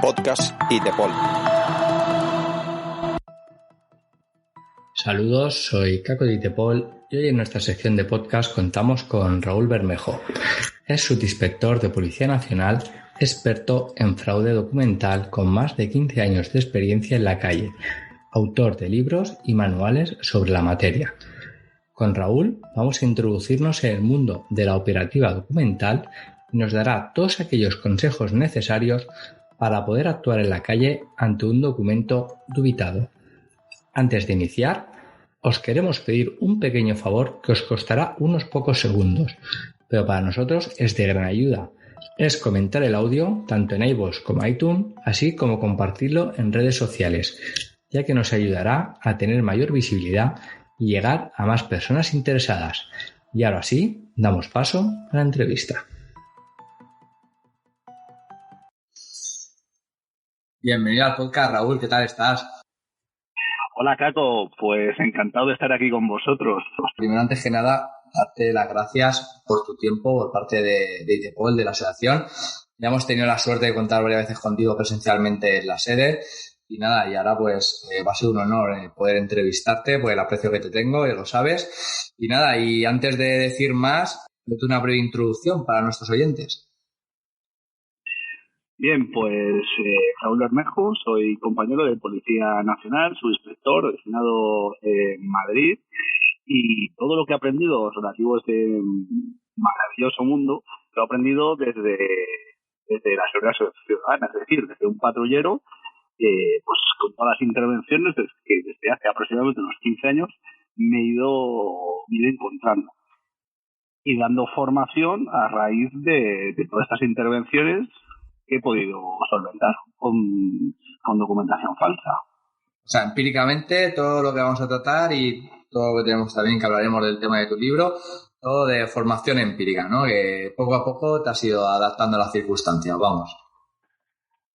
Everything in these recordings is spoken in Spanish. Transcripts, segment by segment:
Podcast ITEPOL. Saludos, soy Caco de ITEPOL y hoy en nuestra sección de podcast contamos con Raúl Bermejo. Es subinspector de Policía Nacional, experto en fraude documental con más de 15 años de experiencia en la calle, autor de libros y manuales sobre la materia. Con Raúl vamos a introducirnos en el mundo de la operativa documental y nos dará todos aquellos consejos necesarios para poder actuar en la calle ante un documento dubitado. Antes de iniciar, os queremos pedir un pequeño favor que os costará unos pocos segundos, pero para nosotros es de gran ayuda. Es comentar el audio tanto en iVoox como iTunes, así como compartirlo en redes sociales, ya que nos ayudará a tener mayor visibilidad y llegar a más personas interesadas. Y ahora sí, damos paso a la entrevista. Bienvenido al podcast, Raúl, ¿qué tal estás? Hola, Caco, pues encantado de estar aquí con vosotros. Primero, antes que nada, darte las gracias por tu tiempo por parte de ITEPOL, de la asociación. Ya hemos tenido la suerte de contar varias veces contigo presencialmente en la sede y nada, y ahora pues va a ser un honor poder entrevistarte por el aprecio que te tengo, ya lo sabes. Y nada, y antes de decir más, date una breve introducción para nuestros oyentes. Bien, pues Raúl Bermejo, soy compañero de Policía Nacional, subinspector, destinado en Madrid, y todo lo que he aprendido relativo a este maravilloso mundo lo he aprendido desde la seguridad ciudadana, es decir, desde un patrullero, pues con todas las intervenciones desde hace aproximadamente unos 15 años me he ido encontrando y dando formación a raíz de todas estas intervenciones que he podido solventar con documentación falsa. O sea, empíricamente todo lo que vamos a tratar y todo lo que tenemos también, que hablaremos del tema de tu libro, todo de formación empírica, ¿no? Que poco a poco te has ido adaptando a las circunstancias, vamos.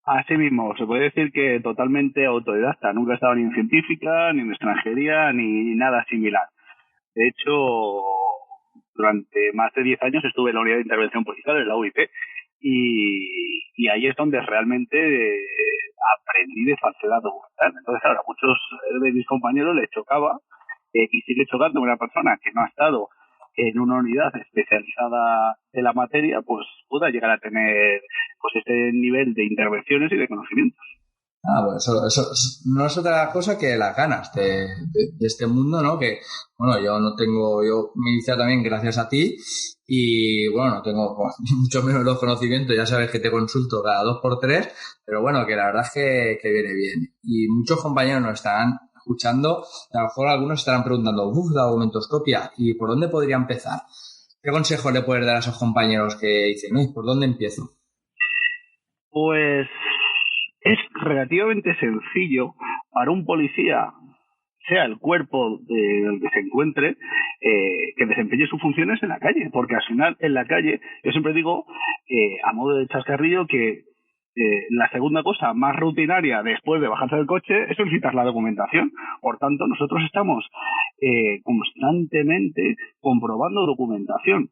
Así mismo, se puede decir que totalmente autodidacta. Nunca he estado ni en científica, ni en extranjería, ni nada similar. De hecho, durante más de 10 años estuve en la unidad de intervención policial, en la UIP, y ahí es donde realmente aprendí de falsedad documental. Entonces, ahora, a muchos de mis compañeros les chocaba, y sigue chocando una persona que no ha estado en una unidad especializada en la materia, pues pueda llegar a tener pues este nivel de intervenciones y de conocimientos. Pues eso no es otra cosa que las ganas de este mundo, ¿no? Que, bueno, yo me he iniciado también gracias a ti y, bueno, no tengo mucho menos los conocimientos, ya sabes que te consulto cada 2x3, pero bueno, que la verdad es que viene bien. Y muchos compañeros nos están escuchando, a lo mejor algunos estarán preguntando, la documentoscopia, ¿y por dónde podría empezar? ¿Qué consejo le puedes dar a esos compañeros que dicen, no, ¿por dónde empiezo? Pues es relativamente sencillo para un policía, sea el cuerpo en el que se encuentre, que desempeñe sus funciones en la calle, porque al final en la calle, yo siempre digo, a modo de chascarrillo, que la segunda cosa más rutinaria después de bajarse del coche es solicitar la documentación. Por tanto, nosotros estamos constantemente comprobando documentación.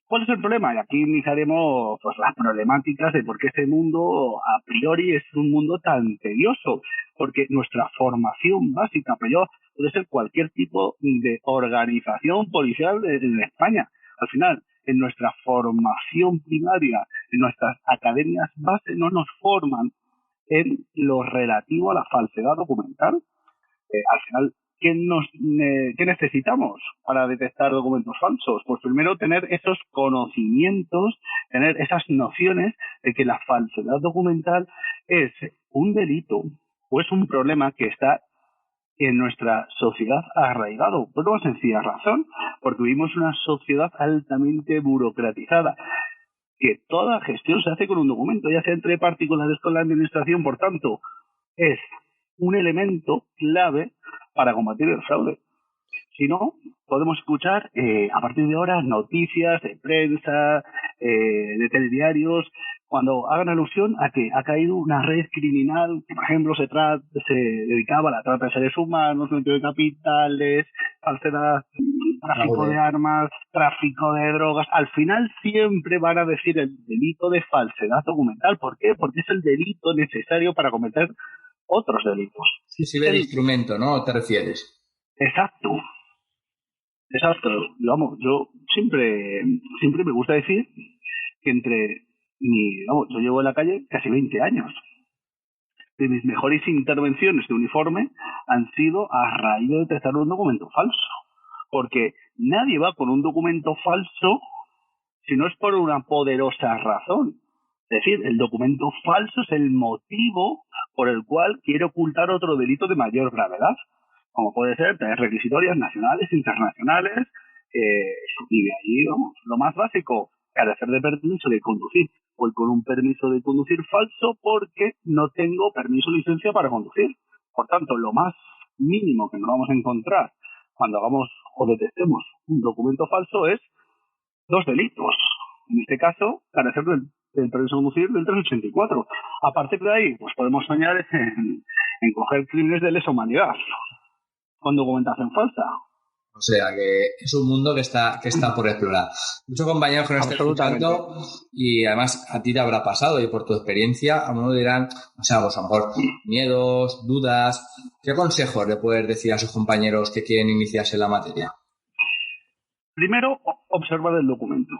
¿Cuál es el problema? Y aquí iniciaremos pues las problemáticas de por qué este mundo a priori es un mundo tan tedioso. Porque nuestra formación básica, pero puede ser cualquier tipo de organización policial en España. Al final, en nuestra formación primaria, en nuestras academias base, no nos forman en lo relativo a la falsedad documental. Al final, ¿qué necesitamos para detectar documentos falsos? Pues primero tener esos conocimientos, tener esas nociones de que la falsedad documental es un delito o es un problema que está en nuestra sociedad arraigado. Por una sencilla razón, porque vivimos una sociedad altamente burocratizada, que toda gestión se hace con un documento, ya sea entre particulares con la administración. Por tanto, es un elemento clave para combatir el fraude. Si no, podemos escuchar a partir de ahora noticias de prensa, de telediarios, cuando hagan alusión a que ha caído una red criminal que, por ejemplo, se dedicaba a la trata de seres humanos, blanqueo de capitales, falsedad, tráfico de armas, tráfico de drogas. Al final siempre van a decir el delito de falsedad documental. ¿Por qué? Porque es el delito necesario para cometer otros delitos. Sí, sirve de instrumento, ¿no? ¿Te refieres? Exacto. Vamos, yo siempre me gusta decir que yo llevo en la calle casi 20 años. De mis mejores intervenciones de uniforme han sido a raíz de detectar un documento falso. Porque nadie va con un documento falso si no es por una poderosa razón. Es decir, el documento falso es el motivo por el cual quiere ocultar otro delito de mayor gravedad, como puede ser tener requisitorias nacionales, internacionales, y de ahí, vamos, lo más básico, carecer de permiso de conducir. Voy con un permiso de conducir falso porque no tengo permiso o licencia para conducir. Por tanto, lo más mínimo que nos vamos a encontrar cuando hagamos o detectemos un documento falso es 2 delitos. En este caso, carecer del permiso de conducir del 384. A partir de ahí, pues podemos soñar en coger crímenes de lesa humanidad con documentación falsa. O sea, que es un mundo que está por explorar. Muchos compañeros que nos estén escuchando, y además a ti te habrá pasado, y por tu experiencia, a uno dirán, o sea, pues a lo mejor miedos, dudas. ¿Qué consejos le puedes decir a sus compañeros que quieren iniciarse en la materia? Primero, observar el documento.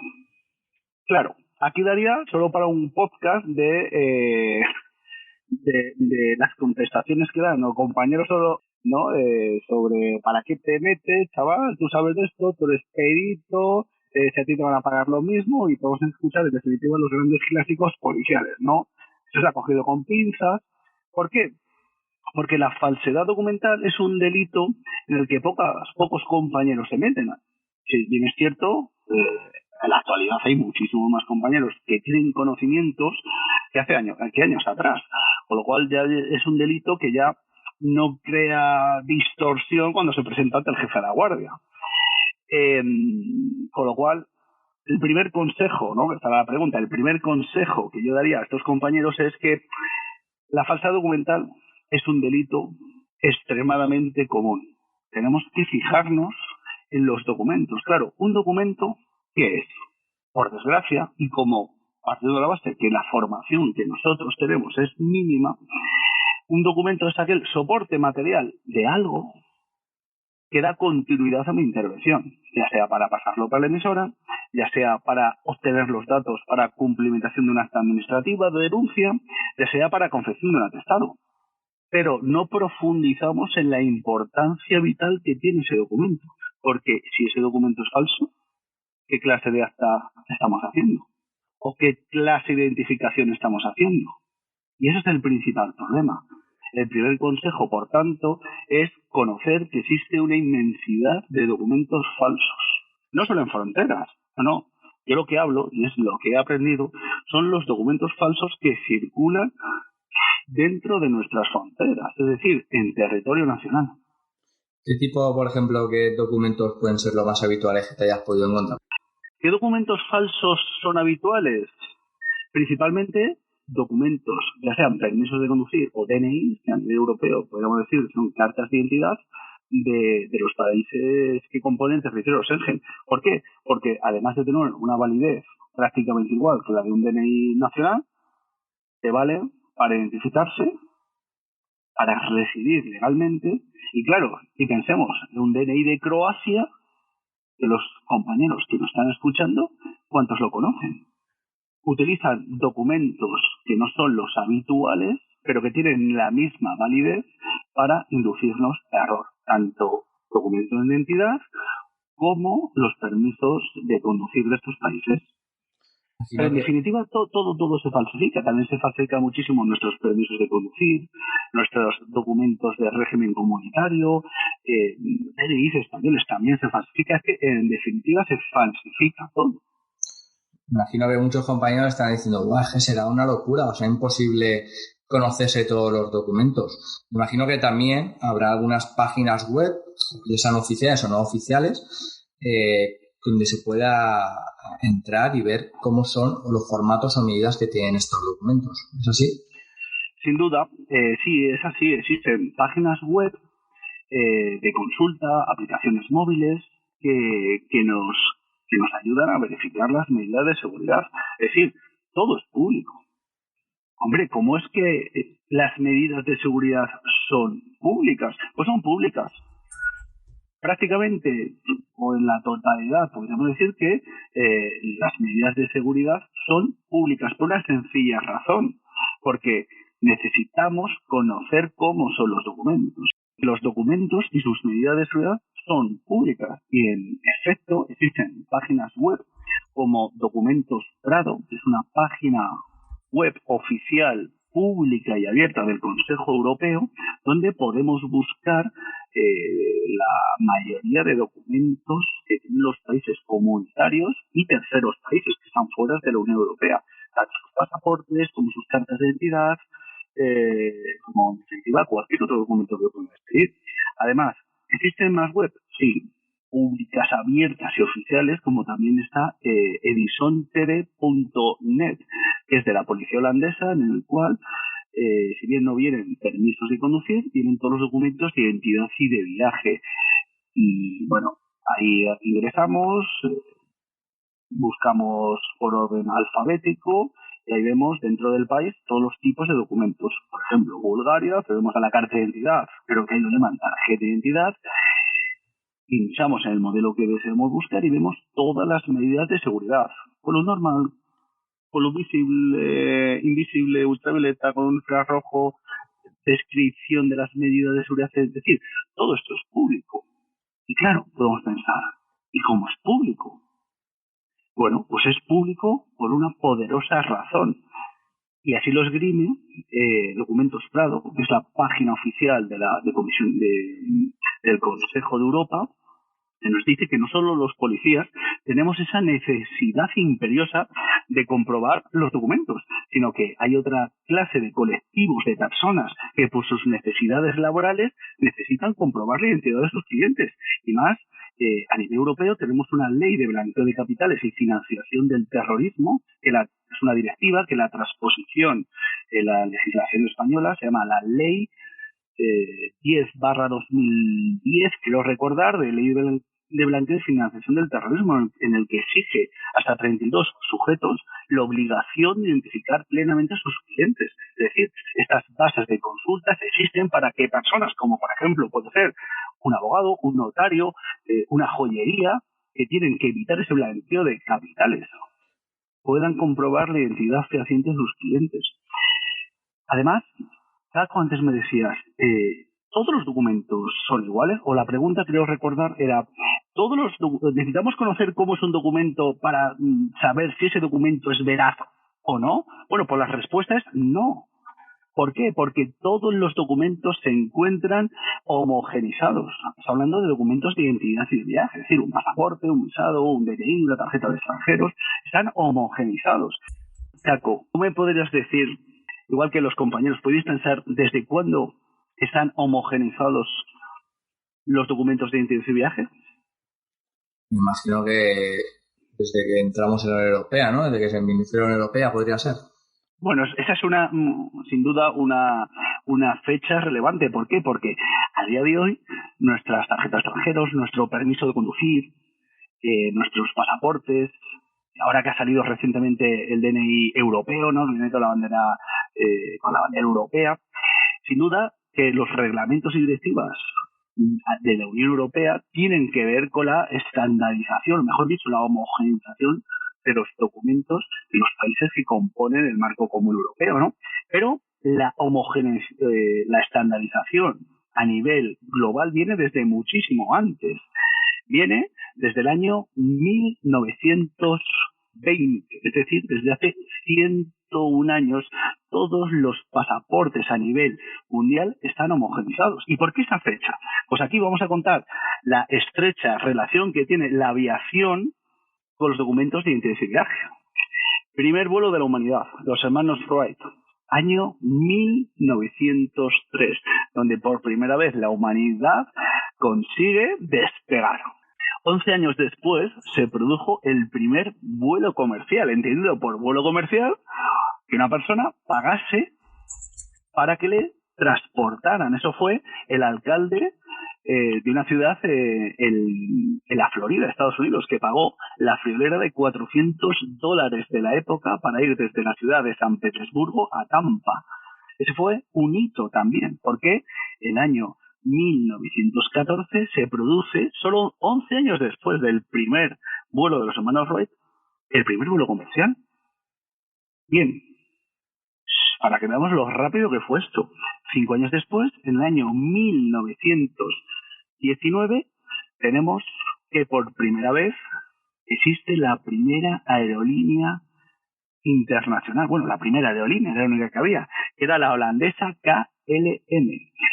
Claro, aquí daría solo para un podcast de las contestaciones que dan los compañeros solo, ¿no? Sobre para qué te metes, chaval, tú sabes de esto, tú eres perito, si a ti te van a pagar lo mismo, y podemos escuchar en definitiva los grandes clásicos policiales, ¿no? Eso se ha cogido con pinzas. ¿Por qué? Porque la falsedad documental es un delito en el que pocos compañeros se meten. Si bien es cierto, en la actualidad hay muchísimos más compañeros que tienen conocimientos que años atrás, con lo cual ya es un delito que ya no crea distorsión cuando se presenta ante el jefe de la guardia. Con lo cual, el primer consejo, ¿no? Esta era la pregunta. El primer consejo que yo daría a estos compañeros es que la falsedad documental es un delito extremadamente común. Tenemos que fijarnos en los documentos. Claro, un documento, ¿qué es? Por desgracia, y como partiendo de la base que la formación que nosotros tenemos es mínima, un documento es aquel soporte material de algo que da continuidad a mi intervención, ya sea para pasarlo para la emisora, ya sea para obtener los datos para cumplimentación de un acta administrativa de denuncia, ya sea para confección de un atestado. Pero no profundizamos en la importancia vital que tiene ese documento, porque si ese documento es falso, ¿qué clase de acta estamos haciendo? ¿O qué clase de identificación estamos haciendo? Y ese es el principal problema. El primer consejo, por tanto, es conocer que existe una inmensidad de documentos falsos. No solo en fronteras, no. Yo lo que hablo, y es lo que he aprendido, son los documentos falsos que circulan dentro de nuestras fronteras, es decir, en territorio nacional. ¿Qué tipo, por ejemplo, qué documentos pueden ser los más habituales que te hayas podido encontrar? ¿Qué documentos falsos son habituales? Principalmente documentos, ya sean permisos de conducir o DNI, que a nivel europeo podríamos decir que son cartas de identidad de los países que componen el territorio Schengen. ¿Por qué? Porque además de tener una validez prácticamente igual que la de un DNI nacional, te vale para identificarse, para residir legalmente, y claro, y pensemos en un DNI de Croacia, de los compañeros que nos están escuchando, ¿cuántos lo conocen? Utilizan documentos que no son los habituales, pero que tienen la misma validez para inducirnos a error, tanto documentos de identidad como los permisos de conducir de estos países. Pero en definitiva todo se falsifica. También se falsifica muchísimo nuestros permisos de conducir, nuestros documentos de régimen comunitario, DNIs españoles también se falsifica. Es que en definitiva se falsifica todo. Imagino que muchos compañeros están diciendo, ¡guau, que será una locura! O sea, imposible conocerse todos los documentos. Imagino que también habrá algunas páginas web, ya sean oficiales o no oficiales, que donde se pueda entrar y ver cómo son los formatos o medidas que tienen estos documentos. ¿Es así? Sin duda, sí, es así. Existen páginas web de consulta, aplicaciones móviles que nos ayudan a verificar las medidas de seguridad. Es decir, todo es público. Hombre, ¿cómo es que las medidas de seguridad son públicas? Pues son públicas. Prácticamente, o en la totalidad, podríamos decir que las medidas de seguridad son públicas por una sencilla razón, porque necesitamos conocer cómo son los documentos. Los documentos y sus medidas de seguridad son públicas y, en efecto, existen páginas web como Documentos Prado, que es una página web oficial, pública y abierta del Consejo Europeo, donde podemos buscar la mayoría de documentos que tienen los países comunitarios y terceros países que están fuera de la Unión Europea, tanto sus pasaportes como sus cartas de identidad, como en definitiva cualquier otro documento que puedan pedir. Además, ¿existen más web? Sí, públicas, abiertas y oficiales, como también está edisontv.net, que es de la policía holandesa, en el cual, si bien no vienen permisos de conducir, vienen todos los documentos de identidad y de viaje. Y bueno, ahí ingresamos, buscamos por orden alfabético, y ahí vemos dentro del país todos los tipos de documentos. Por ejemplo, Bulgaria, tenemos a la carta de identidad, pero que ahí lo llaman tarjeta de identidad. Pinchamos en el modelo que deseamos buscar y vemos todas las medidas de seguridad. Color normal, color visible, invisible, ultravioleta, con infrarrojo, descripción de las medidas de seguridad. Es decir, todo esto es público. Y claro, podemos pensar, ¿y cómo es público? Bueno, pues es público por una poderosa razón. Y así lo esgrime Documentos Prado, que es la página oficial de la Comisión del Consejo de Europa, que nos dice que no solo los policías tenemos esa necesidad imperiosa de comprobar los documentos, sino que hay otra clase de colectivos de personas que por sus necesidades laborales necesitan comprobar la identidad de sus clientes. Y más, a nivel europeo tenemos una ley de blanqueo de capitales y financiación del terrorismo, que es una directiva que la transposición de la legislación española se llama la Ley 10/2010, quiero recordar, de ley de blanqueo y financiación del terrorismo, en el que exige hasta 32 sujetos la obligación de identificar plenamente a sus clientes. Es decir, estas bases de consultas existen para que personas como, por ejemplo, puede ser un abogado, un notario, una joyería, que tienen que evitar ese blanqueo de capitales, puedan comprobar la identidad fehaciente de sus clientes. Además, Caco, antes me decías, ¿todos los documentos son iguales? O la pregunta, creo recordar, era, ¿necesitamos conocer cómo es un documento para saber si ese documento es veraz o no? Bueno, pues la respuesta es no. ¿Por qué? Porque todos los documentos se encuentran homogenizados. Estamos hablando de documentos de identidad y de viaje, es decir, un pasaporte, un visado, un DNI, una tarjeta de extranjeros, están homogenizados. Caco, ¿tú me podrías decir, igual que los compañeros, podéis pensar desde cuándo están homogenizados los documentos de identidad y viaje? Me imagino que desde que entramos en la Unión Europea, ¿no? Desde que se administró la Unión Europea, podría ser. Bueno, esa es sin duda una fecha relevante. ¿Por qué? Porque a día de hoy nuestras tarjetas de extranjeros, nuestro permiso de conducir, nuestros pasaportes, ahora que ha salido recientemente el DNI europeo, ¿no? Viene con la bandera europea. Sin duda que los reglamentos y directivas de la Unión Europea tienen que ver con la estandarización, mejor dicho, la homogeneización de los documentos de los países que componen el marco común europeo, ¿no? Pero la estandarización a nivel global viene desde muchísimo antes. Viene desde el año 1920, es decir, desde hace 101 años, todos los pasaportes a nivel mundial están homogenizados. ¿Y por qué esa fecha? Pues aquí vamos a contar la estrecha relación que tiene la aviación con los documentos de identidad y viaje. Primer vuelo de la humanidad, los hermanos Wright, año 1903, donde por primera vez la humanidad consigue despegar. 11 años después se produjo el primer vuelo comercial, entendido por vuelo comercial, que una persona pagase para que le transportaran. Eso fue el alcalde de una ciudad en la Florida, Estados Unidos, que pagó la friolera de $400 de la época para ir desde la ciudad de San Petersburgo a Tampa. Ese fue un hito también, porque el año 1914 se produce, solo 11 años después del primer vuelo de los hermanos Wright, el primer vuelo comercial. Bien, para que veamos lo rápido que fue esto. 5 años después, en el año 1919, tenemos que por primera vez existe la primera aerolínea internacional. Bueno, la primera aerolínea, era la única que había, que era la holandesa KLM.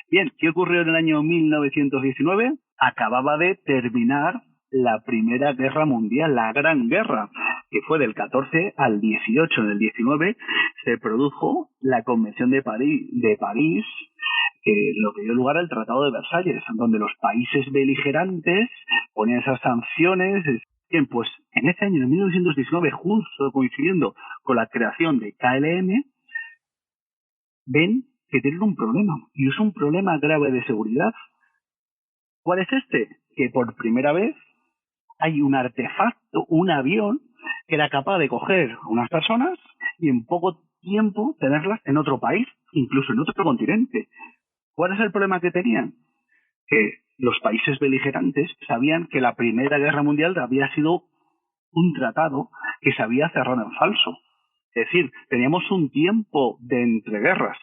Bien, ¿qué ocurrió en el año 1919? Acababa de terminar la Primera Guerra Mundial, la Gran Guerra, que fue del 14 al 18. En el 19 se produjo la Convención de París, lo que dio lugar al Tratado de Versalles, donde los países beligerantes ponían esas sanciones. Bien, pues en ese año, en 1919, justo coincidiendo con la creación de KLM, ven que tienen un problema, y es un problema grave de seguridad. ¿Cuál es este? Que por primera vez hay un artefacto, un avión, que era capaz de coger a unas personas y en poco tiempo tenerlas en otro país, incluso en otro continente. ¿Cuál es el problema que tenían? Que los países beligerantes sabían que la Primera Guerra Mundial había sido un tratado que se había cerrado en falso. Es decir, teníamos un tiempo de entreguerras.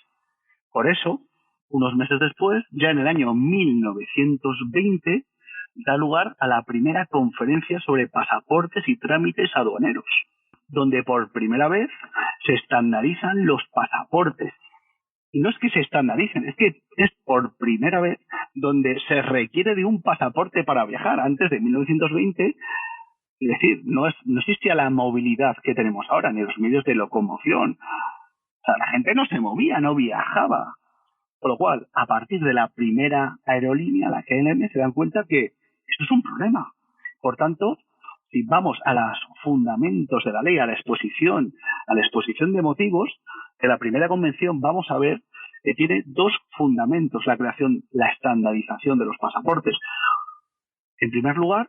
Por eso, unos meses después, ya en el año 1920, da lugar a la primera conferencia sobre pasaportes y trámites aduaneros, donde por primera vez se estandarizan los pasaportes. Y no es que se estandaricen, es que es por primera vez donde se requiere de un pasaporte para viajar. Antes de 1920, es decir, no existía la movilidad que tenemos ahora, ni los medios de locomoción. O sea, la gente no se movía, no viajaba. Por lo cual, a partir de la primera aerolínea, la KLM, se dan cuenta que esto es un problema. Por tanto, si vamos a los fundamentos de la ley, a la exposición de motivos de la primera convención, vamos a ver que tiene dos fundamentos la creación, la estandarización de los pasaportes. En primer lugar,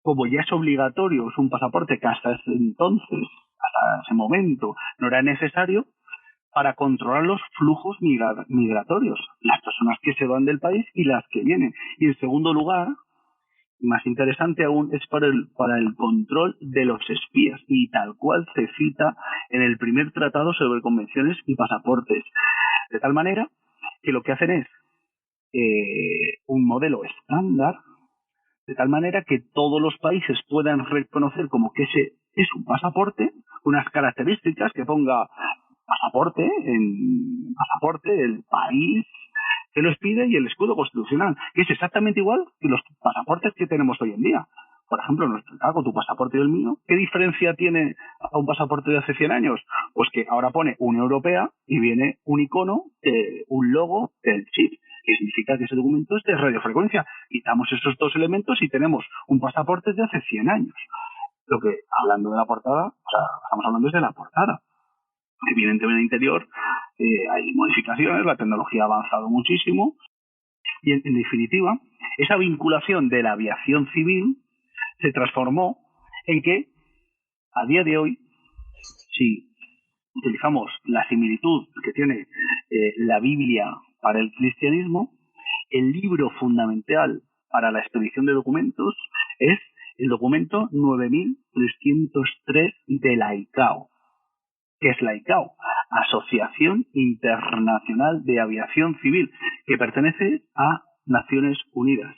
como ya es obligatorio, es un pasaporte que hasta ese entonces, hasta ese momento, no era necesario, para controlar los flujos migratorios, las personas que se van del país y las que vienen. Y en segundo lugar, más interesante aún, es para el control de los espías, y tal cual se cita en el primer tratado sobre convenciones y pasaportes. De tal manera que lo que hacen es un modelo estándar, de tal manera que todos los países puedan reconocer como que ese es un pasaporte, unas características que ponga pasaporte, el país que los pide y el escudo constitucional, que es exactamente igual que los pasaportes que tenemos hoy en día. Por ejemplo, en nuestro caso, tu pasaporte y el mío, ¿qué diferencia tiene a un pasaporte de hace 100 años? Pues que ahora pone Unión Europea y viene un icono, un logo del chip, que significa que ese documento es de radiofrecuencia. Quitamos esos dos elementos y tenemos un pasaporte de hace 100 años. Lo que, hablando de la portada, estamos hablando de la portada. Evidentemente en el interior hay modificaciones, la tecnología ha avanzado muchísimo y en definitiva esa vinculación de la aviación civil se transformó en que a día de hoy, si utilizamos la similitud que tiene la Biblia para el cristianismo, el libro fundamental para la expedición de documentos es el documento 9303 de la ICAO. ¿Qué es la ICAO? Asociación Internacional de Aviación Civil, que pertenece a Naciones Unidas.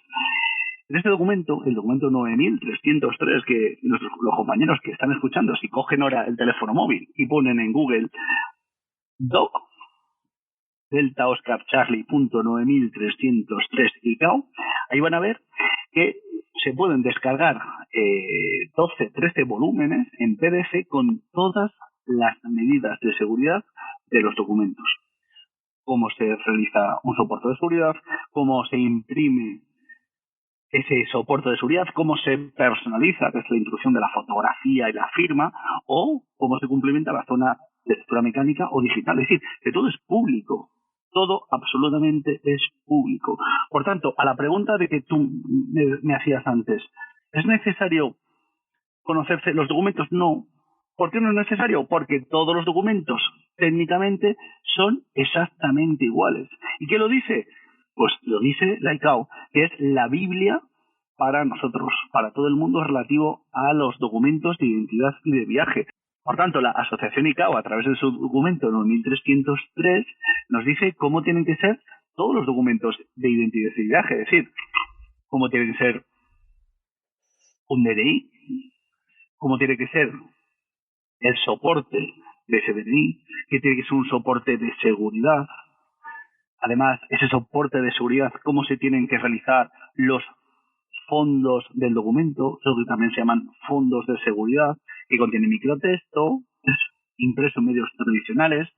En este documento, el documento 9303, que los compañeros que están escuchando, si cogen ahora el teléfono móvil y ponen en Google doc Delta Oscar Charlie .9303 ICAO, ahí van a ver que se pueden descargar 13 volúmenes en PDF con todas las medidas de seguridad de los documentos. Cómo se realiza un soporte de seguridad, cómo se imprime ese soporte de seguridad, cómo se personaliza, que es la introducción de la fotografía y la firma, o cómo se complementa la zona de lectura mecánica o digital. Es decir, que todo es público. Todo absolutamente es público. Por tanto, a la pregunta de que tú me hacías antes, ¿es necesario conocerse los documentos? No. ¿Por qué no es necesario? Porque todos los documentos técnicamente son exactamente iguales. ¿Y qué lo dice? Pues lo dice la ICAO, que es la Biblia para nosotros, para todo el mundo relativo a los documentos de identidad y de viaje. Por tanto, la asociación ICAO, a través de su documento 9303, nos dice cómo tienen que ser todos los documentos de identidad y viaje. Es decir, cómo tiene que ser un DNI, cómo tiene que ser el soporte de ese DNI, que tiene que ser un soporte de seguridad. Además, ese soporte de seguridad, cómo se tienen que realizar los fondos del documento, eso que también se llaman fondos de seguridad, que contienen microtexto, es impreso en medios tradicionales.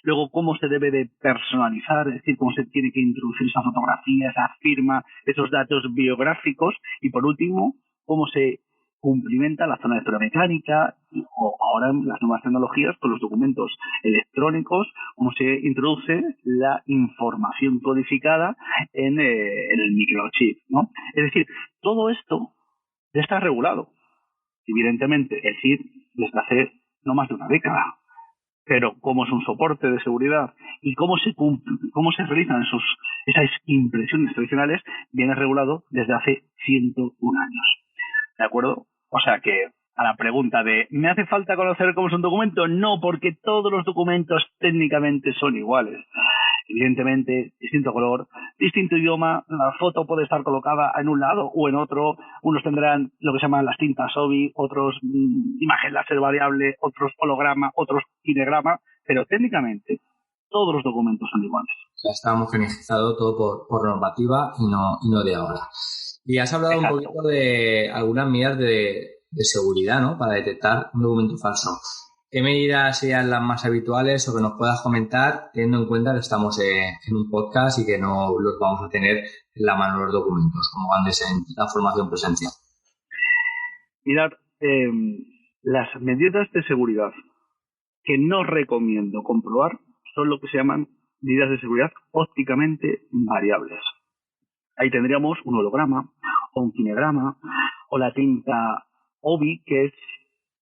Luego, cómo se debe de personalizar, es decir, cómo se tiene que introducir esa fotografía, esa firma, esos datos biográficos. Y por último, cómo se cumplimenta la zona de lectura mecánica o ahora las nuevas tecnologías con los documentos electrónicos, cómo se introduce la información codificada en el microchip, ¿no? Es decir, todo esto ya está regulado. Evidentemente, el CID desde hace no más de una década. Pero cómo es un soporte de seguridad y cómo se realizan esas impresiones tradicionales, viene regulado desde hace 101 años. ¿De acuerdo? O sea que a la pregunta de ¿me hace falta conocer cómo es un documento? No, porque todos los documentos técnicamente son iguales. Evidentemente, distinto color, distinto idioma, la foto puede estar colocada en un lado o en otro. Unos tendrán lo que se llaman las tintas OBI, otros imagen láser variable, otros holograma, otros kinegrama, pero técnicamente todos los documentos son iguales. O sea, está homogeneizado todo por normativa y no de ahora. Y has hablado un poquito de algunas medidas de seguridad, ¿no? Para detectar un documento falso. ¿Qué medidas serían las más habituales o que nos puedas comentar, teniendo en cuenta que estamos en un podcast y que no los vamos a tener en la mano los documentos, como antes en la formación presencial? Mirad, las medidas de seguridad que no recomiendo comprobar son lo que se llaman medidas de seguridad ópticamente variables. Ahí tendríamos un holograma o un kinegrama o la tinta OBI, que es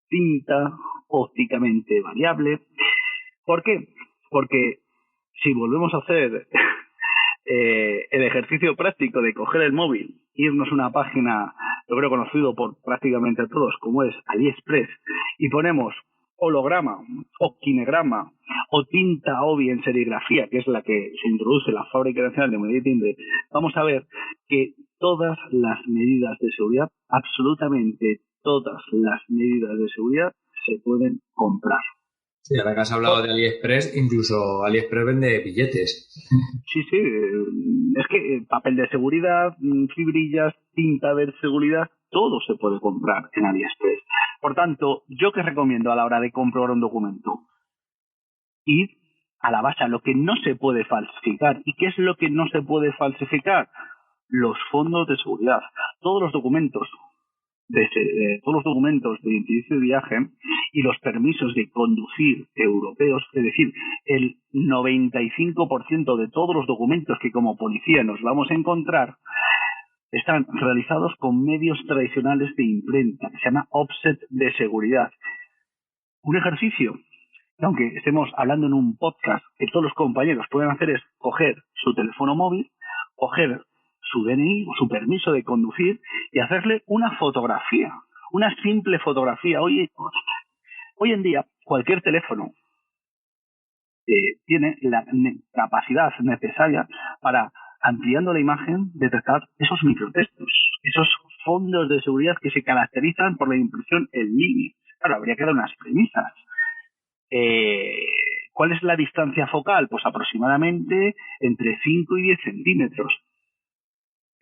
tinta ópticamente variable. ¿Por qué? Porque si volvemos a hacer el ejercicio práctico de coger el móvil, irnos a una página, yo creo conocido por prácticamente todos, como es AliExpress, y ponemos holograma o kinegrama o tinta OBI en serigrafía, que es la que se introduce en la Fábrica Nacional de Moneda y Timbre, vamos a ver que todas las medidas de seguridad, absolutamente todas las medidas de seguridad, se pueden comprar. Sí, ahora que has hablado de AliExpress, incluso AliExpress vende billetes. Sí, es que papel de seguridad, fibrillas, tinta de seguridad, todo se puede comprar en AliExpress. Por tanto, ¿yo qué recomiendo a la hora de comprobar un documento? Ir a la base, a lo que no se puede falsificar. ¿Y qué es lo que no se puede falsificar? Los fondos de seguridad. Todos los documentos de identidad de viaje y los permisos de conducir europeos, es decir, el 95% de todos los documentos que como policía nos vamos a encontrar están realizados con medios tradicionales de imprenta, que se llama offset de seguridad. Un ejercicio que, aunque estemos hablando en un podcast, que todos los compañeros pueden hacer es coger su teléfono móvil, coger su DNI o su permiso de conducir y hacerle una fotografía, una simple fotografía. Hoy en día, cualquier teléfono tiene la capacidad necesaria para, ampliando la imagen, detectar esos microtextos, esos fondos de seguridad que se caracterizan por la impresión en línea. Claro, habría que dar unas premisas. ¿Cuál es la distancia focal? Pues aproximadamente entre 5 y 10 centímetros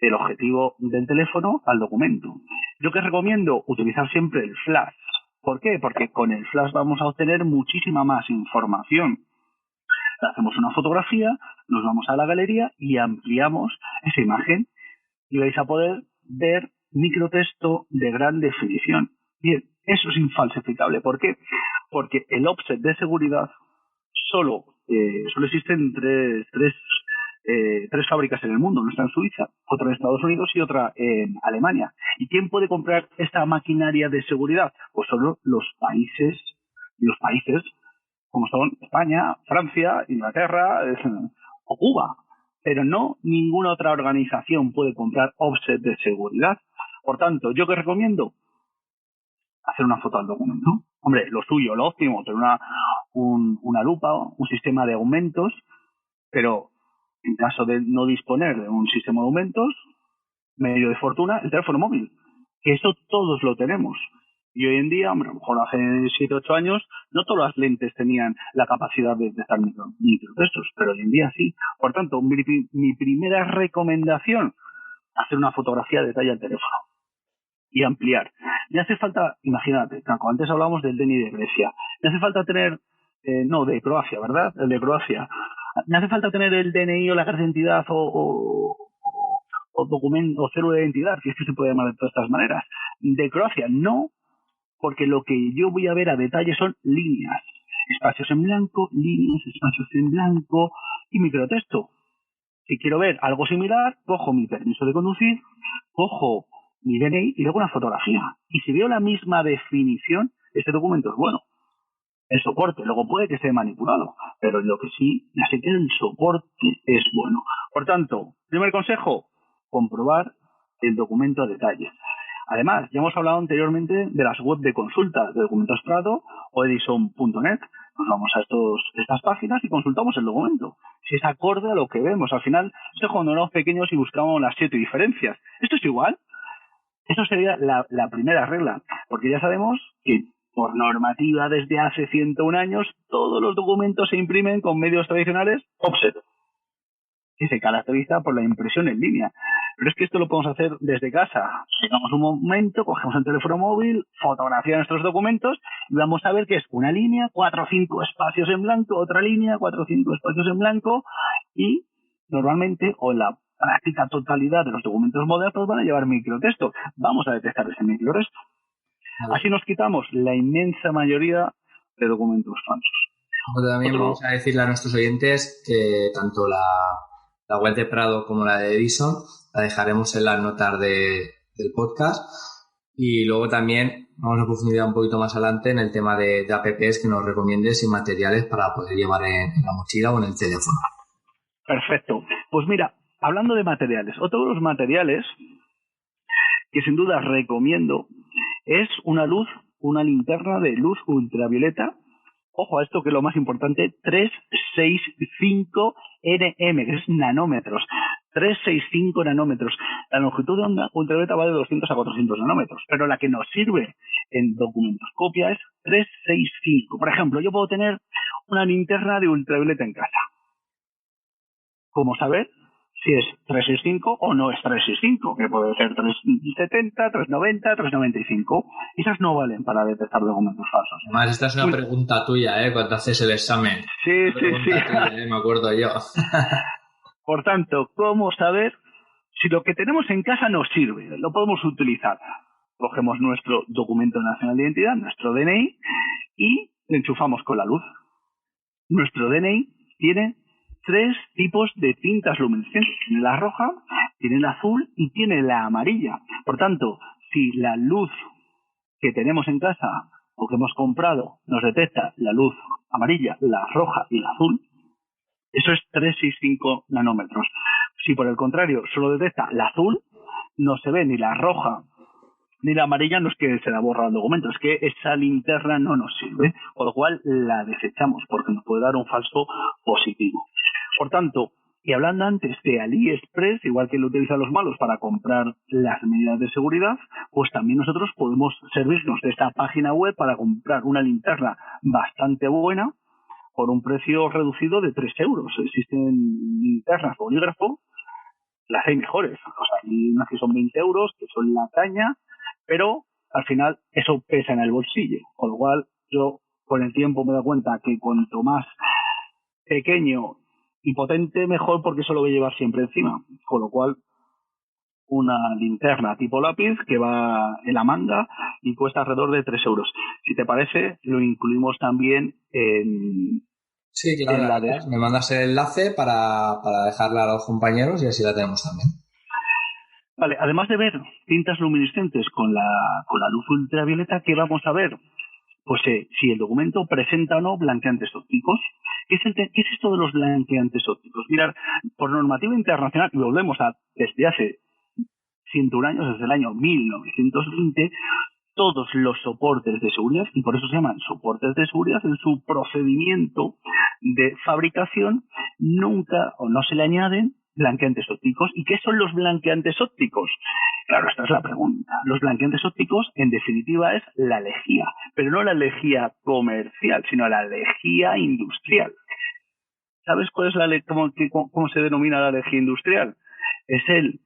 del objetivo del teléfono al documento. Yo que recomiendo utilizar siempre el flash. ¿Por qué? Porque con el flash vamos a obtener muchísima más información. Hacemos una fotografía, nos vamos a la galería y ampliamos esa imagen y vais a poder ver microtexto de gran definición. Bien, eso es infalsificable. ¿Por qué? Porque el offset de seguridad solo existen tres fábricas en el mundo. Una está en Suiza, otra en Estados Unidos y otra en Alemania. ¿Y quién puede comprar esta maquinaria de seguridad? Pues solo los países como son España, Francia, Inglaterra o Cuba. Pero no ninguna otra organización puede comprar offset de seguridad. Por tanto, ¿yo qué recomiendo? Hacer una foto al documento. Hombre, lo suyo, lo óptimo, tener una lupa, un sistema de aumentos, pero en caso de no disponer de un sistema de aumentos, medio de fortuna, el teléfono móvil. Que eso todos lo tenemos. Y hoy en día, hombre, a lo mejor hace 7 o 8 años, no todas las lentes tenían la capacidad de detectar microtextos, pero hoy en día sí. Por tanto, mi primera recomendación, hacer una fotografía de detalle al teléfono y ampliar. Me hace falta, imagínate, antes hablábamos del DNI de Grecia, me hace falta tener, de Croacia, ¿verdad? El de Croacia. Me hace falta tener el DNI o la carta de identidad o documento o cédula de identidad, que es que se puede llamar de todas estas maneras. De Croacia, no, porque lo que yo voy a ver a detalle son líneas, espacios en blanco, líneas, espacios en blanco y microtexto. Si quiero ver algo similar, cojo mi permiso de conducir, cojo mi DNI y luego una fotografía. Y si veo la misma definición, este documento es bueno. El soporte, luego puede que esté manipulado, pero lo que sí, ya sé que el soporte es bueno. Por tanto, primer consejo, comprobar el documento a detalle. Además, ya hemos hablado anteriormente de las web de consulta de Documentos Prado o Edison.net. Nos vamos a estas páginas y consultamos el documento. Si es acorde a lo que vemos. Al final, esto es cuando éramos pequeños y buscábamos las 7 diferencias. ¿Esto es igual? Eso sería la primera regla. Porque ya sabemos que por normativa desde hace 101 años todos los documentos se imprimen con medios tradicionales offset, que se caracteriza por la impresión en línea. Pero es que esto lo podemos hacer desde casa. Llegamos un momento, cogemos el teléfono móvil, fotografía nuestros documentos y vamos a ver que es una línea, 4 o 5 espacios en blanco, otra línea, 4 o 5 espacios en blanco y normalmente, o en la práctica totalidad de los documentos modernos, van a llevar microtexto. Vamos a detectar ese microtexto. Así nos quitamos la inmensa mayoría de documentos falsos. También vamos a decirle a nuestros oyentes que tanto la web de Prado como la de Edison la dejaremos en las notas del podcast, y luego también vamos a profundizar un poquito más adelante en el tema de apps que nos recomiendes y materiales para poder llevar en la mochila o en el teléfono. Perfecto. Pues mira, hablando de materiales, otro de los materiales que sin duda recomiendo es una linterna de luz ultravioleta. Ojo a esto, que es lo más importante, 365 nm, que es nanómetros. 365 nanómetros. La longitud de onda ultravioleta va de 200 a 400 nanómetros, pero la que nos sirve en documentoscopia es 365. Por ejemplo, yo puedo tener una linterna de ultravioleta en casa. ¿Cómo saber si es 365 o no es 365? Que puede ser 370, 390, 395. Esas no valen para detectar documentos falsos. Además, esta es una pregunta tuya, cuando haces el examen. Sí. Tuya, me acuerdo yo. Por tanto, ¿cómo saber si lo que tenemos en casa nos sirve? Lo podemos utilizar. Cogemos nuestro documento nacional de identidad, nuestro DNI, y le enchufamos con la luz. Nuestro DNI tiene 3 tipos de tintas luminiscentes. Tiene la roja, tiene la azul y tiene la amarilla. Por tanto, si la luz que tenemos en casa o que hemos comprado nos detecta la luz amarilla, la roja y la azul, eso es 365 nanómetros. Si por el contrario solo detecta la azul, no se ve ni la roja ni la amarilla, no es que se la borra el documento, es que esa linterna no nos sirve, por lo cual la desechamos porque nos puede dar un falso positivo. Por tanto, y hablando antes de AliExpress, igual que lo utilizan los malos para comprar las medidas de seguridad, pues también nosotros podemos servirnos de esta página web para comprar una linterna bastante buena por un precio reducido de 3 euros. Existen linternas bolígrafo, las hay mejores. O sea, hay unas que son 20 euros, que son la caña, pero al final eso pesa en el bolsillo. Con lo cual, yo con el tiempo me doy cuenta que cuanto más pequeño y potente, mejor, porque eso lo voy a llevar siempre encima. Con lo cual, una linterna tipo lápiz que va en la manga y cuesta alrededor de 3 euros. Si te parece, lo incluimos también en... Sí, claro, me mandas el enlace para dejarla a los compañeros y así la tenemos también. Vale, además de ver tintas luminiscentes con la luz ultravioleta, ¿qué vamos a ver? Pues si el documento presenta o no blanqueantes ópticos. ¿Qué es esto de los blanqueantes ópticos? Mirad, por normativa internacional, y volvemos desde hace 101 años, desde el año 1920, todos los soportes de seguridad, y por eso se llaman soportes de seguridad, en su procedimiento de fabricación nunca o no se le añaden blanqueantes ópticos. ¿Y qué son los blanqueantes ópticos? Claro, esta es la pregunta. Los blanqueantes ópticos, en definitiva, es la lejía, pero no la lejía comercial, sino la lejía industrial. ¿Sabes cuál es cómo se denomina la lejía industrial? Es el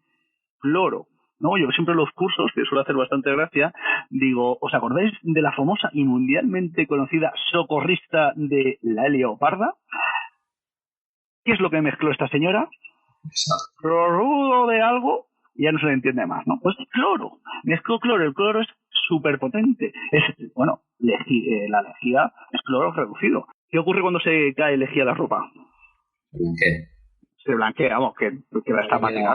cloro. No, yo siempre en los cursos, que suelo hacer bastante gracia, digo, ¿os acordáis de la famosa y mundialmente conocida socorrista de la Leoparda? ¿Qué es lo que mezcló esta señora? Cloruro de algo, y ya no se le entiende más, ¿no? Pues cloro, mezcló cloro, el cloro es súper potente. La lejía es cloro reducido. ¿Qué ocurre cuando se cae lejía a la ropa? ¿Qué? Se blanquea, vamos, que está mágica.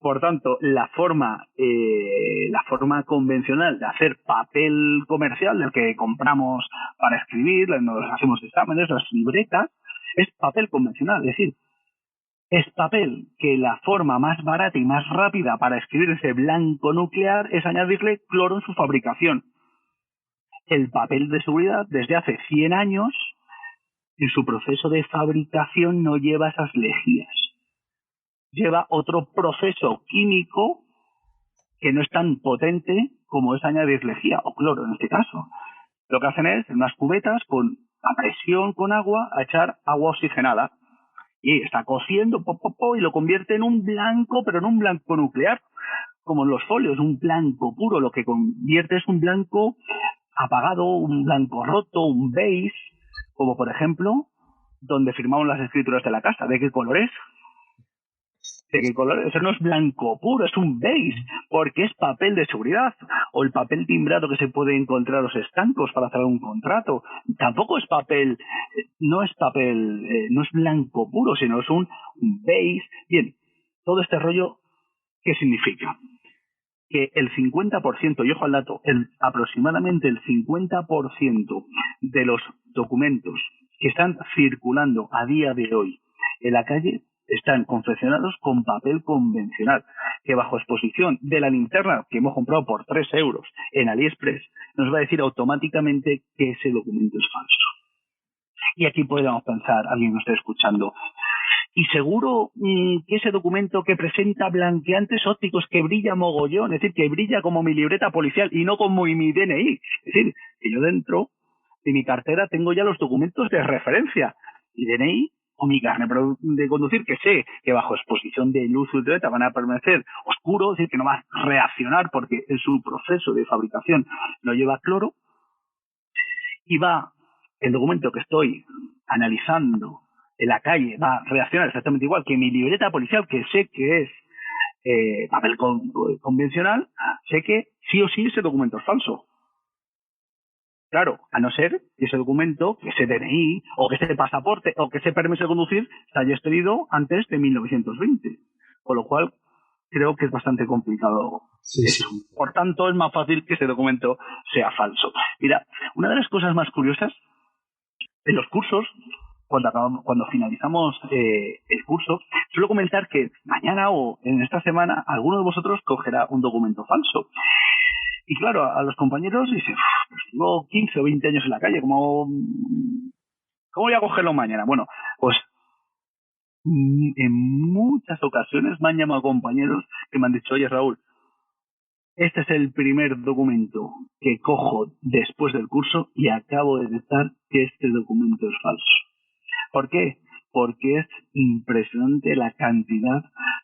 Por tanto, la forma convencional de hacer papel comercial, del que compramos para escribir, nos hacemos exámenes, las libretas, es papel convencional, es decir, es papel que la forma más barata y más rápida para escribir ese blanco nuclear es añadirle cloro en su fabricación. El papel de seguridad, desde hace 100 años, en su proceso de fabricación no lleva esas lejías. Lleva otro proceso químico que no es tan potente como es añadir lejía o cloro en este caso. Lo que hacen es, en unas cubetas, con a presión con agua, a echar agua oxigenada. Y está cociendo y lo convierte en un blanco, pero no un blanco nuclear, como en los folios, un blanco puro. Lo que convierte es un blanco apagado, un blanco roto, un beige, como por ejemplo, donde firmamos las escrituras de la casa. ¿De qué color es? ¿De qué color? Eso no es blanco puro, es un beige, porque es papel de seguridad. O el papel timbrado que se puede encontrar en los estancos para hacer un contrato. Tampoco es papel, no es blanco puro, sino es un beige. Bien, todo este rollo, ¿qué significa? Que el 50%, y ojo al dato, aproximadamente el 50% de los documentos que están circulando a día de hoy en la calle están confeccionados con papel convencional, que bajo exposición de la linterna que hemos comprado por 3 euros en AliExpress nos va a decir automáticamente que ese documento es falso. Y aquí podríamos pensar, alguien nos está escuchando, y seguro que ese documento que presenta blanqueantes ópticos que brilla mogollón, es decir, que brilla como mi libreta policial y no como mi DNI, es decir, que yo dentro de mi cartera tengo ya los documentos de referencia, mi DNI o mi carnet de conducir, que sé que bajo exposición de luz ultravioleta van a permanecer oscuros, es decir, que no va a reaccionar porque en su proceso de fabricación no lleva cloro, y va el documento que estoy analizando en la calle, va a reaccionar exactamente igual que mi libreta policial, que sé que es papel convencional, sé que sí o sí ese documento es falso. Claro, a no ser que ese documento, que ese DNI, o que ese pasaporte, o que ese permiso de conducir se haya expedido antes de 1920. Con lo cual, creo que es bastante complicado eso. Sí. Por tanto, es más fácil que ese documento sea falso. Mira, una de las cosas más curiosas, en los cursos, cuando finalizamos el curso, suelo comentar que mañana o en esta semana alguno de vosotros cogerá un documento falso. Y claro, a los compañeros dicen, pues llevo 15 o 20 años en la calle, ¿cómo voy a cogerlo mañana? Bueno, pues en muchas ocasiones me han llamado compañeros que me han dicho, oye Raúl, este es el primer documento que cojo después del curso y acabo de detectar que este documento es falso. ¿Por qué? Porque es impresionante la cantidad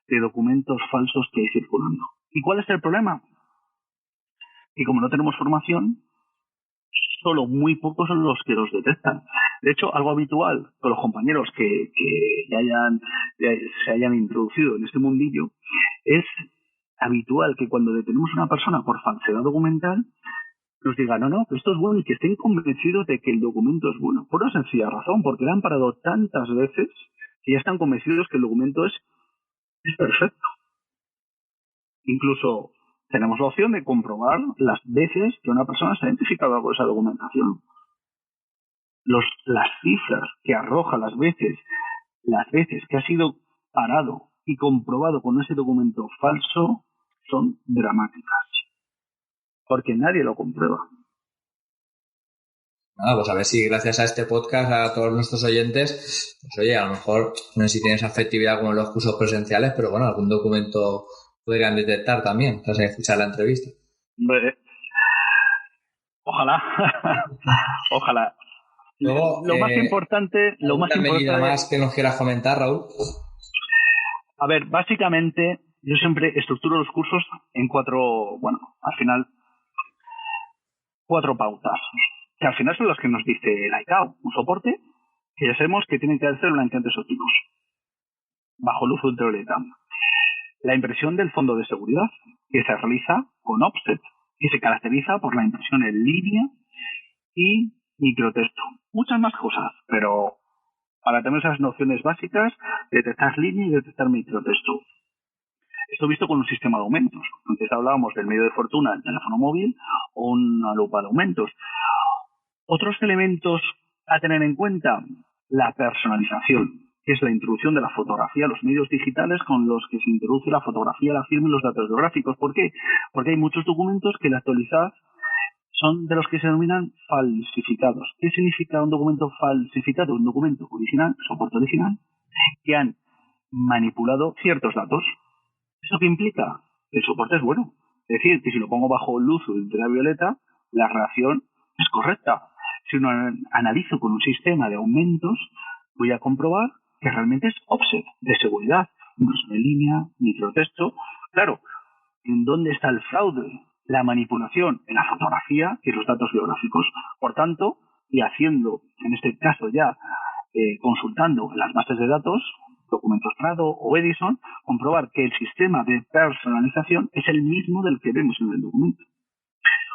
de documentos falsos que hay circulando. ¿Y cuál es el problema? Y como no tenemos formación, solo muy pocos son los que los detectan. De hecho, algo habitual con los compañeros que se hayan introducido en este mundillo es habitual que cuando detenemos a una persona por falsedad documental nos digan, no, esto es bueno, y que estén convencidos de que el documento es bueno. Por una sencilla razón, porque le han parado tantas veces que ya están convencidos que el documento es perfecto. Incluso tenemos la opción de comprobar las veces que una persona se ha identificado con esa documentación. Las cifras que arroja las veces que ha sido parado y comprobado con ese documento falso son dramáticas, porque nadie lo comprueba. Nada, pues a ver si gracias a este podcast, a todos nuestros oyentes, pues oye, a lo mejor no sé si tienes afectividad con los cursos presenciales, pero bueno, algún documento podrían detectar también tras escuchar la entrevista. Ojalá. Ojalá. Luego, lo más importante medida más que nos quieras comentar, Raúl. A ver, básicamente yo siempre estructuro los cursos en al final 4 pautas, que al final son las que nos dice la ICAO. Un soporte que ya sabemos que tienen que hacer blanqueantes ópticos bajo luz ultravioleta. La impresión del fondo de seguridad, que se realiza con offset, que se caracteriza por la impresión en línea y microtexto. Muchas más cosas, pero para tener esas nociones básicas, detectar línea y detectar microtexto. Esto visto con un sistema de aumentos. Antes hablábamos del medio de fortuna, el teléfono móvil o una lupa de aumentos. Otros elementos a tener en cuenta, la personalización, que es la introducción de la fotografía a los medios digitales con los que se introduce la fotografía, la firma y los datos biográficos. ¿Por qué? Porque hay muchos documentos que al actualizar son de los que se denominan falsificados. ¿Qué significa un documento falsificado? Un documento original, soporte original, que han manipulado ciertos datos. ¿Eso qué implica? El soporte es bueno. Es decir, que si lo pongo bajo luz ultravioleta, la reacción es correcta. Si lo analizo con un sistema de aumentos, voy a comprobar que realmente es offset de seguridad, impresión en línea, microtexto. Claro, ¿en dónde está el fraude? La manipulación en la fotografía y los datos biográficos. Por tanto, y haciendo, en este caso ya, consultando las bases de datos, documentos Prado o Edison, comprobar que el sistema de personalización es el mismo del que vemos en el documento.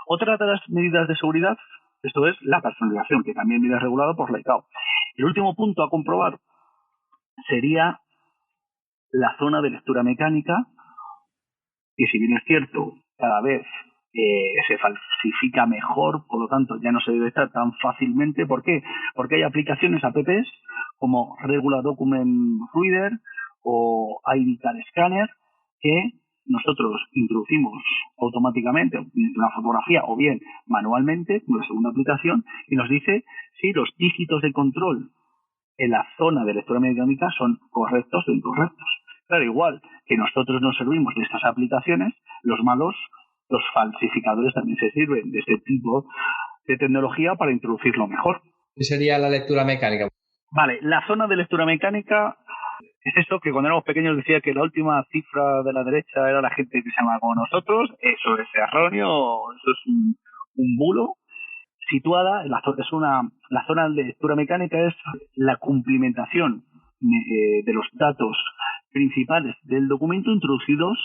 Otra de las medidas de seguridad, esto es la personalización, que también viene regulado por la ICAO. El último punto a comprobar sería la zona de lectura mecánica, que si bien es cierto, cada vez se falsifica mejor, por lo tanto ya no se debe estar tan fácilmente. ¿Por qué? Porque hay aplicaciones, apps, como Regular Document Reader o ID Card Scanner, que nosotros introducimos automáticamente una fotografía o bien manualmente, una segunda aplicación, y nos dice si los dígitos de control en la zona de lectura mecánica son correctos o incorrectos. Claro, igual que nosotros nos servimos de estas aplicaciones, los falsificadores también se sirven de este tipo de tecnología para introducirlo mejor. ¿Qué sería la lectura mecánica? Vale, la zona de lectura mecánica es esto que cuando éramos pequeños decía que la última cifra de la derecha era la gente que se llama como nosotros. Eso es erróneo, eso es un bulo. Situada, la zona de lectura mecánica es la cumplimentación de los datos principales del documento introducidos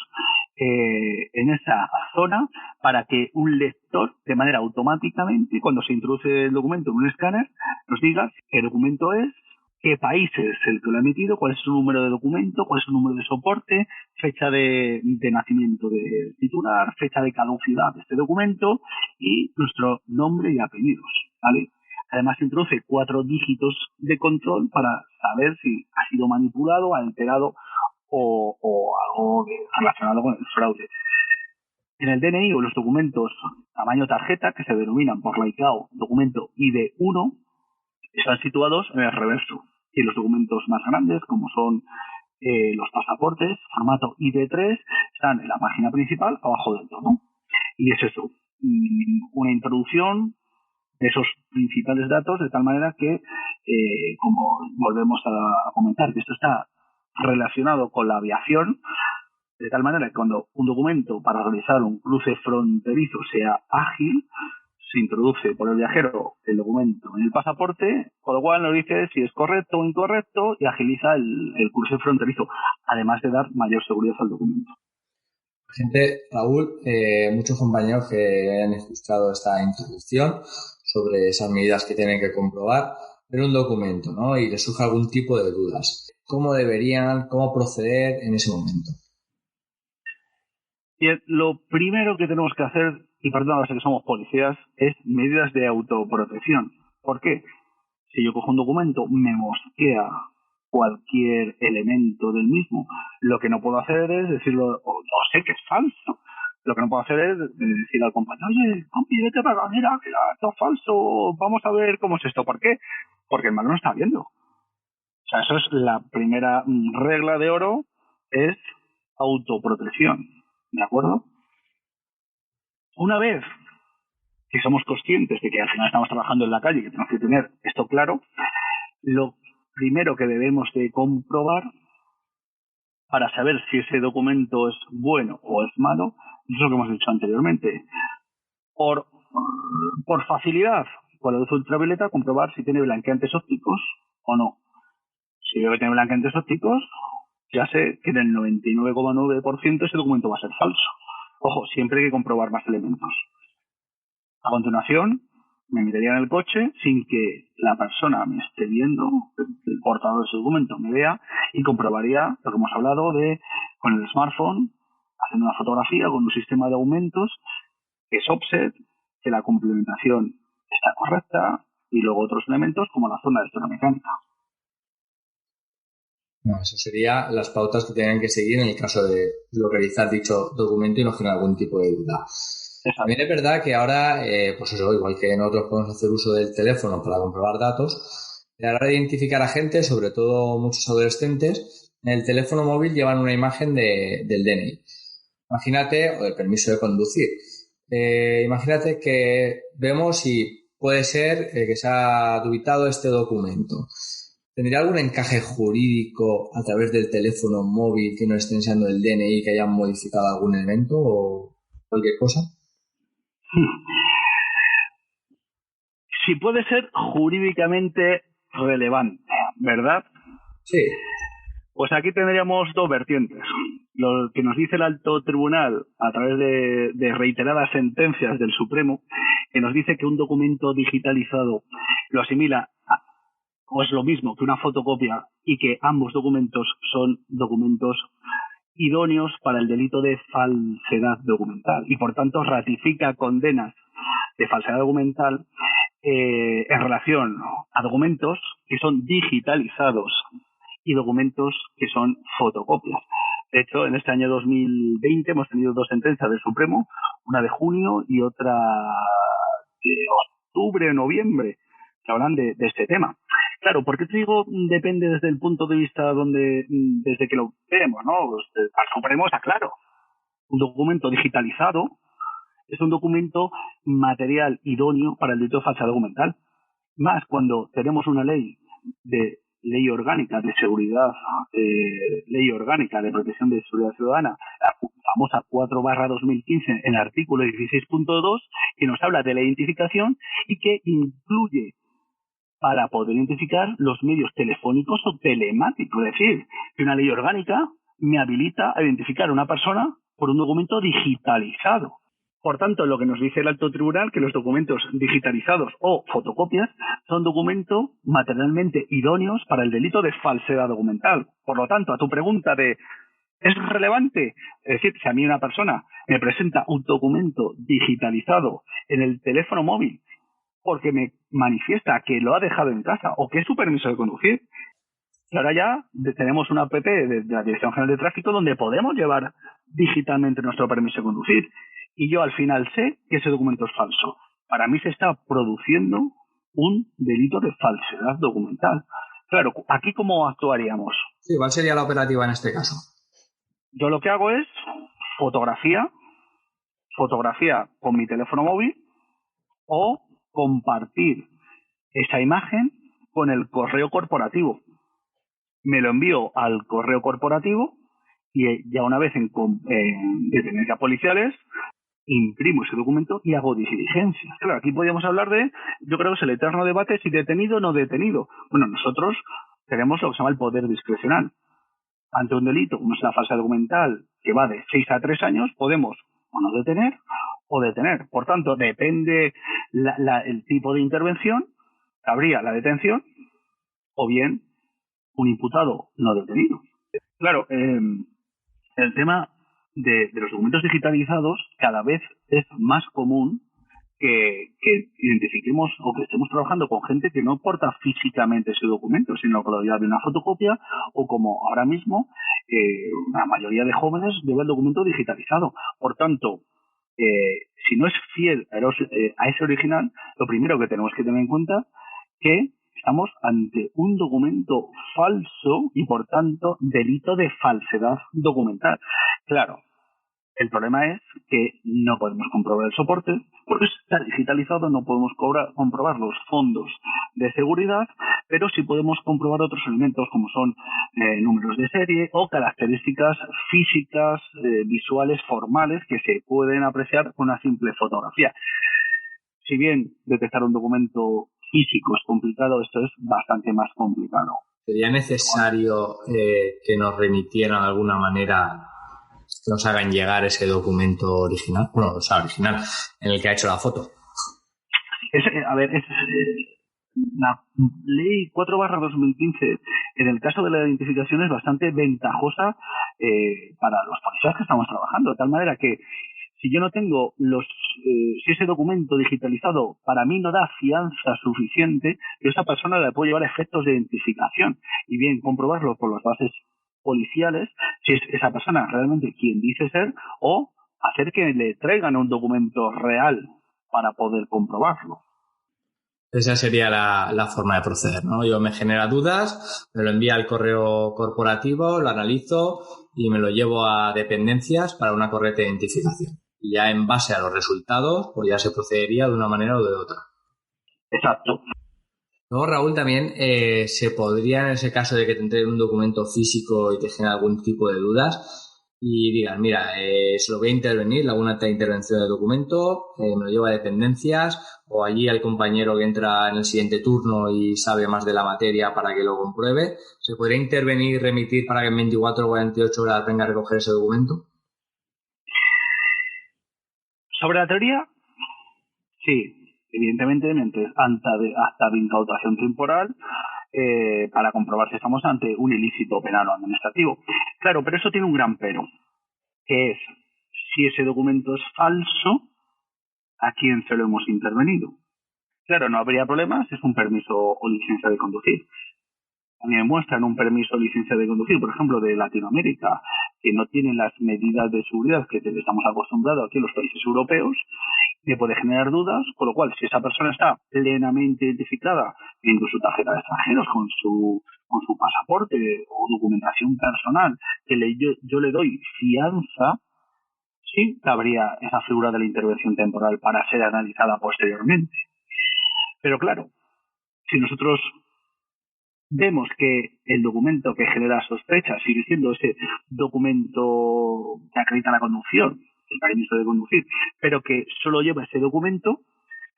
en esa zona para que un lector, de manera automáticamente, cuando se introduce el documento en un escáner, nos diga qué documento es, qué país es el que lo ha emitido, cuál es su número de documento, cuál es su número de soporte, fecha de nacimiento del titular, fecha de caducidad de este documento y nuestro nombre y apellidos, ¿vale? Además introduce 4 dígitos de control para saber si ha sido manipulado, alterado o algo relacionado con el fraude. En el DNI o los documentos tamaño tarjeta, que se denominan por la ICAO documento ID1, están situados en el reverso. Y los documentos más grandes, como son los pasaportes, formato ID3, están en la página principal, abajo del todo. Y es eso, una introducción de esos principales datos, de tal manera que, como volvemos a comentar, que esto está relacionado con la aviación, de tal manera que cuando un documento para realizar un cruce fronterizo sea ágil, se introduce por el viajero el documento en el pasaporte, con lo cual nos dice si es correcto o incorrecto y agiliza el cruce fronterizo, además de dar mayor seguridad al documento. Gente, Raúl, muchos compañeros que han escuchado esta introducción sobre esas medidas que tienen que comprobar, ver un documento, ¿no? Y les surge algún tipo de dudas. ¿Cómo proceder en ese momento? Bien, lo primero que tenemos que hacer, y perdón, sé que somos policías, es medidas de autoprotección. ¿Por qué? Si yo cojo un documento, me mosquea cualquier elemento del mismo, lo que no puedo hacer es decirlo, o sé que es falso. Lo que no puedo hacer es decir al compañero, oye, compi, vete para acá, mira, esto es falso, vamos a ver cómo es esto. ¿Por qué? Porque el malo no está viendo. O sea, eso es la primera regla de oro, es autoprotección. ¿De acuerdo? Una vez que somos conscientes de que al final estamos trabajando en la calle y que tenemos que tener esto claro, lo primero que debemos de comprobar para saber si ese documento es bueno o es malo es lo que hemos dicho anteriormente. Por facilidad, con la luz ultravioleta, comprobar si tiene blanqueantes ópticos o no. Si veo que tiene blanqueantes ópticos, ya sé que en el 99,9% ese documento va a ser falso. Ojo, siempre hay que comprobar más elementos. A continuación, me metería en el coche sin que la persona me esté viendo, el portador de ese documento me vea, y comprobaría lo que hemos hablado de, con el smartphone, haciendo una fotografía con un sistema de aumentos, que es offset, que la complementación está correcta, y luego otros elementos como la zona de lectura mecánica. No, eso serían las pautas que tienen que seguir en el caso de localizar dicho documento y no generar algún tipo de duda. También es verdad que ahora, pues eso, igual que nosotros podemos hacer uso del teléfono para comprobar datos, a la hora de identificar a gente, sobre todo muchos adolescentes, en el teléfono móvil llevan una imagen del DNI. Imagínate, o del permiso de conducir. Imagínate que vemos si puede ser que se ha dubitado este documento. ¿Tendría algún encaje jurídico a través del teléfono móvil que nos esté enseñando el DNI, que hayan modificado algún elemento o cualquier cosa? Si puede ser jurídicamente relevante, ¿verdad? Sí. Pues aquí tendríamos dos vertientes. Lo que nos dice el alto tribunal a través de reiteradas sentencias del Supremo, que nos dice que un documento digitalizado lo asimila o es lo mismo que una fotocopia y que ambos documentos son documentos idóneos para el delito de falsedad documental y por tanto ratifica condenas de falsedad documental en relación a documentos que son digitalizados y documentos que son fotocopias. De hecho, en este año 2020 hemos tenido dos sentencias del Supremo, una de junio y otra de octubre, noviembre, que hablan de este tema. Claro, ¿por qué te digo depende desde el punto de vista desde que lo vemos, ¿no? Pues, al Supremo está claro. Un documento digitalizado es un documento material idóneo para el delito de falsedad documental. Más cuando tenemos una ley ley orgánica de seguridad, ley orgánica de protección de seguridad ciudadana, la famosa 4/2015, en el artículo 16.2, que nos habla de la identificación y que incluye para poder identificar los medios telefónicos o telemáticos. Es decir, que una ley orgánica me habilita a identificar a una persona por un documento digitalizado. Por tanto, lo que nos dice el alto tribunal, que los documentos digitalizados o fotocopias son documentos materialmente idóneos para el delito de falsedad documental. Por lo tanto, a tu pregunta de ¿es relevante? Es decir, si a mí una persona me presenta un documento digitalizado en el teléfono móvil porque me manifiesta que lo ha dejado en casa o que es su permiso de conducir, y ahora ya tenemos una app de la Dirección General de Tráfico donde podemos llevar digitalmente nuestro permiso de conducir. Y yo al final sé que ese documento es falso. Para mí se está produciendo un delito de falsedad documental. Claro, ¿aquí cómo actuaríamos? Sí, ¿cuál sería la operativa en este caso? Yo lo que hago es fotografía con mi teléfono móvil o compartir esa imagen con el correo corporativo. Me lo envío al correo corporativo y ya una vez en dependencias policiales imprimo ese documento y hago diligencias. Claro, aquí podríamos hablar yo creo que es el eterno debate si detenido o no detenido. Bueno, nosotros tenemos lo que se llama el poder discrecional. Ante un delito, como es la falsedad documental, que va de 6 a 3 años, podemos o no detener o detener. Por tanto, depende el tipo de intervención, habría la detención o bien un imputado no detenido. Claro, el tema de los documentos digitalizados cada vez es más común que identifiquemos o que estemos trabajando con gente que no porta físicamente ese documento, sino que lo lleva una fotocopia o como ahora mismo la mayoría de jóvenes lleva el documento digitalizado. Por tanto, si no es fiel a ese original, lo primero que tenemos que tener en cuenta que estamos ante un documento falso y, por tanto, delito de falsedad documental. Claro, el problema es que no podemos comprobar el soporte, porque está digitalizado, no podemos comprobar los fondos de seguridad, pero sí podemos comprobar otros elementos como son números de serie o características físicas, visuales, formales, que se pueden apreciar con una simple fotografía. Si bien detectar un documento físico es complicado, esto es bastante más complicado. ¿Sería necesario que nos remitieran de alguna manera, que nos hagan llegar ese documento original? Bueno, o sea, original, en el que ha hecho la foto. La ley 4/2015, en el caso de la identificación, es bastante ventajosa para los policías que estamos trabajando, de tal manera que si yo no tengo si ese documento digitalizado para mí no da fianza suficiente, yo a esa persona le puedo llevar efectos de identificación y bien comprobarlo por las bases policiales si es esa persona realmente quien dice ser, o hacer que le traigan un documento real para poder comprobarlo. Esa sería la forma de proceder, ¿no? Yo me genera dudas, me lo envía al correo corporativo, lo analizo y me lo llevo a dependencias para una correcta identificación. Y ya en base a los resultados, pues ya se procedería de una manera o de otra. Exacto. Luego, Raúl, también se podría, en ese caso de que te entreguen un documento físico y te genere algún tipo de dudas, y digan, mira, se lo voy a intervenir, alguna acta de intervención del documento, me lo llevo a dependencias, o allí al compañero que entra en el siguiente turno y sabe más de la materia para que lo compruebe. ¿Se podría intervenir y remitir para que en 24 o 48 horas venga a recoger ese documento? Sobre la teoría, sí. Evidentemente, hasta de incautación temporal, para comprobar si estamos ante un ilícito penal o administrativo. Claro, pero eso tiene un gran pero, que es, si ese documento es falso, ¿a quién se lo hemos intervenido? Claro, no habría problema si es un permiso o licencia de conducir. A mí me muestran un permiso o licencia de conducir, por ejemplo, de Latinoamérica, que no tienen las medidas de seguridad que estamos acostumbrados aquí en los países europeos, me puede generar dudas, con lo cual, si esa persona está plenamente identificada, con su tarjeta de extranjeros, con su pasaporte o documentación personal, que yo le doy fianza, sí cabría esa figura de la intervención temporal para ser analizada posteriormente. Pero claro, si nosotros vemos que el documento que genera sospecha sigue siendo ese documento que acredita la conducción, el permiso de conducir, pero que solo lleva ese documento,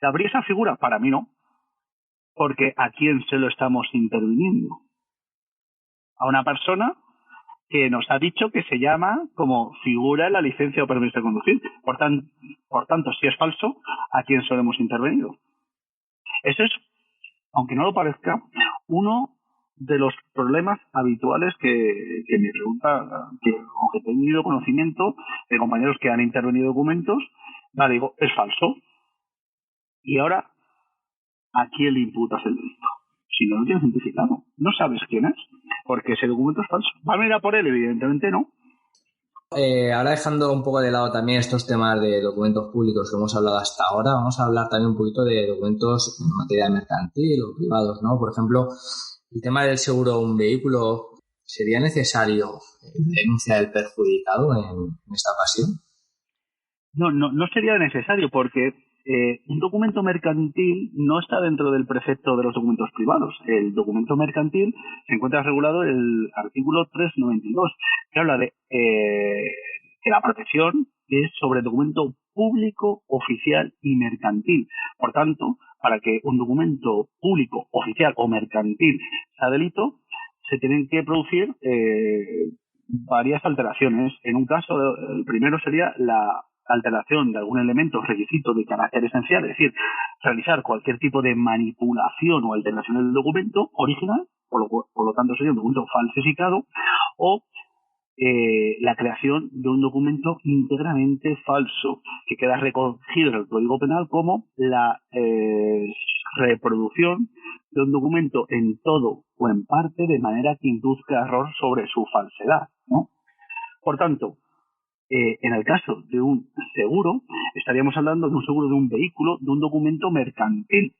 ¿habría esa figura? Para mí no, porque ¿a quién se lo estamos interviniendo? A una persona que nos ha dicho que se llama como figura en la licencia o permiso de conducir. Por tanto, si es falso, ¿a quién se lo hemos intervenido? Eso es, aunque no lo parezca, uno de los problemas habituales que me pregunta, aunque he tenido conocimiento de compañeros que han intervenido documentos, digo, es falso. Y ahora, ¿a quién le imputas el delito? Si no lo tienes identificado, no sabes quién es, porque ese documento es falso. ¿Van a ir a por él? Evidentemente no. Ahora dejando un poco de lado también estos temas de documentos públicos que hemos hablado hasta ahora, vamos a hablar también un poquito de documentos en materia mercantil o privados, ¿no? Por ejemplo, el tema del seguro de un vehículo, ¿sería necesario denuncia del perjudicado en esta ocasión? No sería necesario porque un documento mercantil no está dentro del precepto de los documentos privados. El documento mercantil se encuentra regulado en el artículo 392, que habla de que la protección es sobre documento público, oficial y mercantil. Por tanto, para que un documento público, oficial o mercantil sea delito, se tienen que producir varias alteraciones. En un caso, el primero sería la alteración de algún elemento o requisito de carácter esencial, es decir, realizar cualquier tipo de manipulación o alteración del documento original, por lo tanto sería un documento falsificado, o la creación de un documento íntegramente falso, que queda recogido en el Código Penal como la reproducción de un documento en todo o en parte de manera que induzca error sobre su falsedad, ¿no? Por tanto, en el caso de un seguro, estaríamos hablando de un seguro de un vehículo, de un documento mercantil.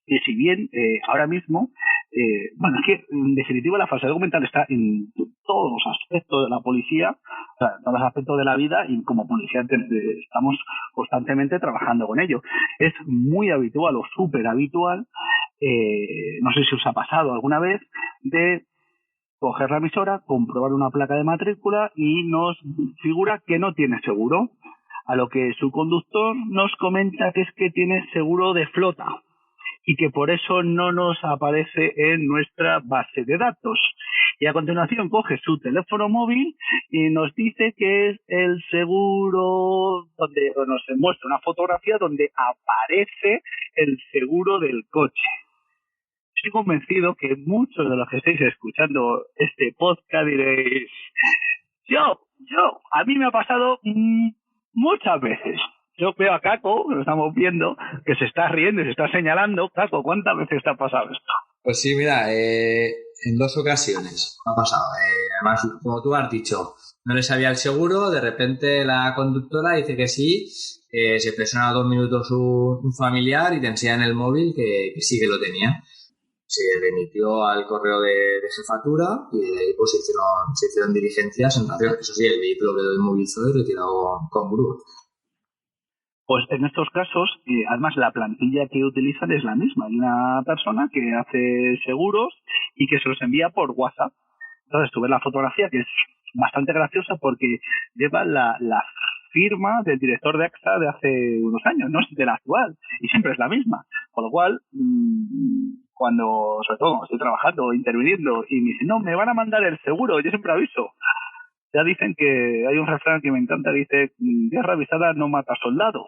Y si bien ahora mismo, bueno, es que en definitiva la falsedad documental está en todos los aspectos de la policía, o sea, en todos los aspectos de la vida, y como policía estamos constantemente trabajando con ello. Es muy habitual o súper habitual, no sé si os ha pasado alguna vez, de coger la emisora, comprobar una placa de matrícula y nos figura que no tiene seguro, a lo que su conductor nos comenta que es que tiene seguro de flota y que por eso no nos aparece en nuestra base de datos. Y a continuación coge su teléfono móvil y nos dice que es el seguro, donde nos muestra una fotografía donde aparece el seguro del coche. Estoy convencido que muchos de los que estáis escuchando este podcast diréis, a mí me ha pasado muchas veces. Yo veo a Caco, que lo estamos viendo, que se está riendo y se está señalando. Caco, ¿cuántas veces te ha pasado esto? Pues sí, mira, en 2 ocasiones me ha pasado. Además, como tú has dicho, no le sabía el seguro, de repente la conductora dice que sí, se presiona 2 minutos un familiar y te enseña en el móvil que sí que lo tenía. Se remitió al correo de jefatura y de ahí pues se hicieron diligencias en relación. Eso sí, el vehículo quedó inmovilizado y retirado con grúa. Pues en estos casos, además la plantilla que utilizan es la misma. Hay una persona que hace seguros y que se los envía por WhatsApp. Entonces tú ves la fotografía, que es bastante graciosa porque lleva la firma del director de AXA de hace unos años, no es de la actual, y siempre es la misma. Con lo cual, cuando, sobre todo, estoy trabajando, interviniendo, y me dicen, no, me van a mandar el seguro, yo siempre aviso. Ya dicen que hay un refrán que me encanta, dice, guerra avisada no mata soldado.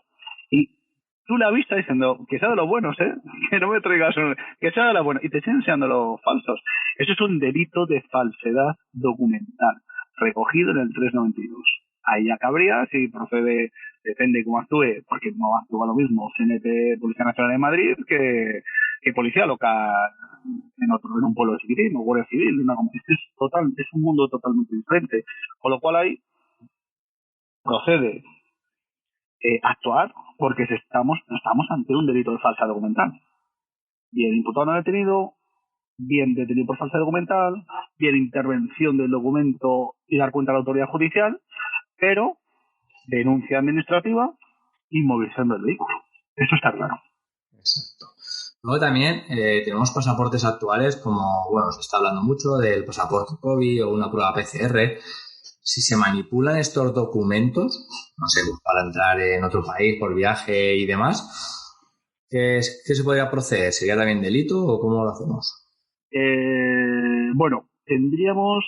Y tú le avisas diciendo que sea de los buenos, que no me traigas, que sea de los buenos, y te siguen siendo los falsos. Eso es un delito de falsedad documental, recogido en el 392. Ahí ya cabría si procede, depende cómo actúe, porque no actúa lo mismo CNT, Policía Nacional de Madrid, que policía local en un pueblo civil o guardia civil. Es un mundo totalmente diferente. Con lo cual ahí procede actuar porque estamos ante un delito de falsedad documental. Bien imputado no detenido, bien detenido por falsedad documental, bien intervención del documento y dar cuenta a la autoridad judicial, pero denuncia administrativa inmovilizando el vehículo. Eso está claro. Exacto. Luego también tenemos pasaportes actuales como, bueno, se está hablando mucho del pasaporte COVID o una prueba PCR. Si se manipulan estos documentos, no sé, para entrar en otro país por viaje y demás, ¿qué se podría proceder? ¿Sería también delito o cómo lo hacemos? Bueno, tendríamos...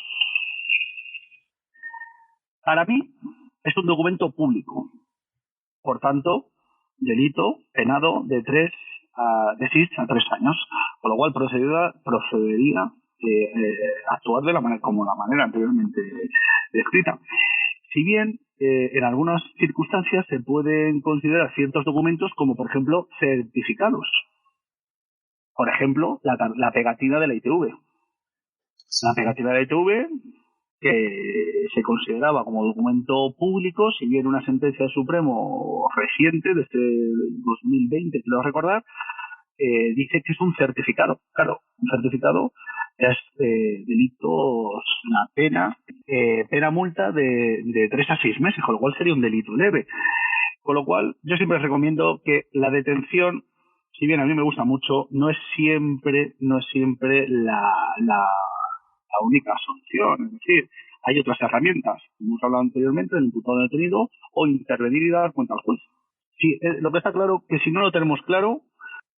Para mí, es un documento público. Por tanto, delito penado de 6 a 3 años, con lo cual procedería actuar de la manera anteriormente descrita. Si bien en algunas circunstancias se pueden considerar ciertos documentos como, por ejemplo, certificados. Por ejemplo, la pegatina de la ITV. La pegatina de la ITV, que se consideraba como documento público, si bien una sentencia del Supremo reciente, desde 2020, quiero recordar, dice que es un certificado. Claro, un certificado es delitos, la pena multa de 3 a 6 meses, con lo cual sería un delito leve. Con lo cual, yo siempre recomiendo que la detención, si bien a mí me gusta mucho, no es siempre la única solución. Es decir, hay otras herramientas. Hemos hablado anteriormente del imputado detenido o intervenir y dar cuenta al juez. Sí, lo que está claro que si no lo tenemos claro,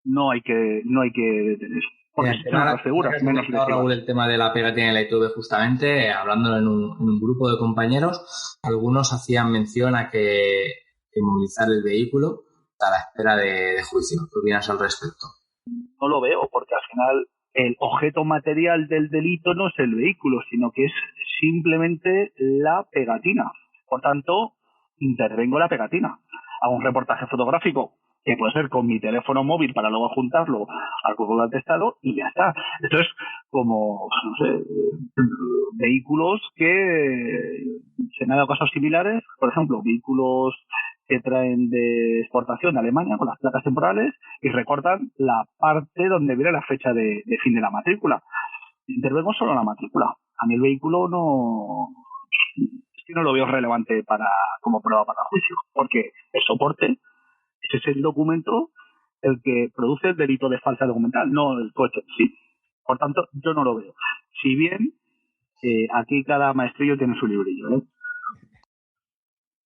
no hay que detener. porque existen otras figuras menos lesivas. Raúl, el tema de la pegatina en la ITV, justamente, hablándolo en un grupo de compañeros, algunos hacían mención a que inmovilizar el vehículo a la espera de juicio. ¿Qué opinas al respecto? No lo veo, porque al final el objeto material del delito no es el vehículo, sino que es simplemente la pegatina. Por tanto, intervengo la pegatina. Hago un reportaje fotográfico, que puede ser con mi teléfono móvil para luego juntarlo al currículum atestado y ya está. Esto es como, no sé, vehículos que se han dado casos similares, por ejemplo, vehículos que traen de exportación de Alemania con las placas temporales y recortan la parte donde viene la fecha de fin de la matrícula. Intervengo solo en la matrícula. A mí el vehículo no lo veo relevante como prueba para el juicio, porque el soporte, ese es el documento el que produce el delito de falsedad documental, no el coche, sí. Por tanto, yo no lo veo. Si bien aquí cada maestrillo tiene su librillo, ¿eh?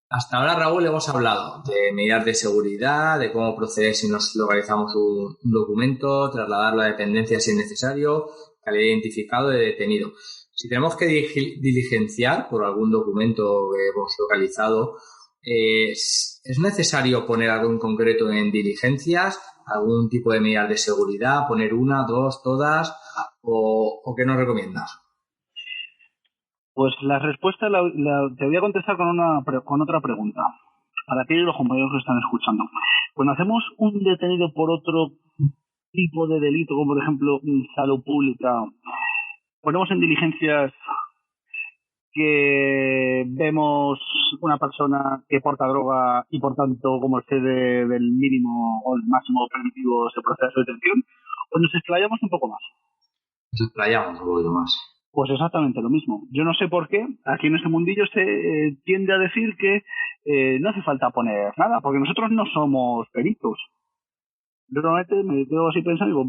Hasta ahora, Raúl, hemos hablado de medidas de seguridad, de cómo proceder si nos localizamos un documento, trasladarlo a dependencia si es necesario, calidad de identificado de detenido. Si tenemos que diligenciar por algún documento que hemos localizado, ¿es necesario poner algo en concreto en diligencias? ¿Algún tipo de medidas de seguridad? ¿Poner una, dos, todas? ¿O qué nos recomiendas? Pues la respuesta te voy a contestar con otra pregunta. Para ti y los compañeros que están escuchando. Cuando hacemos un detenido por otro tipo de delito, como por ejemplo salud pública, ponemos en diligencias que vemos una persona que porta droga y por tanto, como excede del mínimo o el máximo permitido, se procede a su detención, o nos explayamos un poco más. Nos explayamos un poquito más. Pues exactamente lo mismo. Yo no sé por qué aquí en este mundillo se tiende a decir que no hace falta poner nada, porque nosotros no somos peritos. Yo normalmente me quedo así pensando y digo,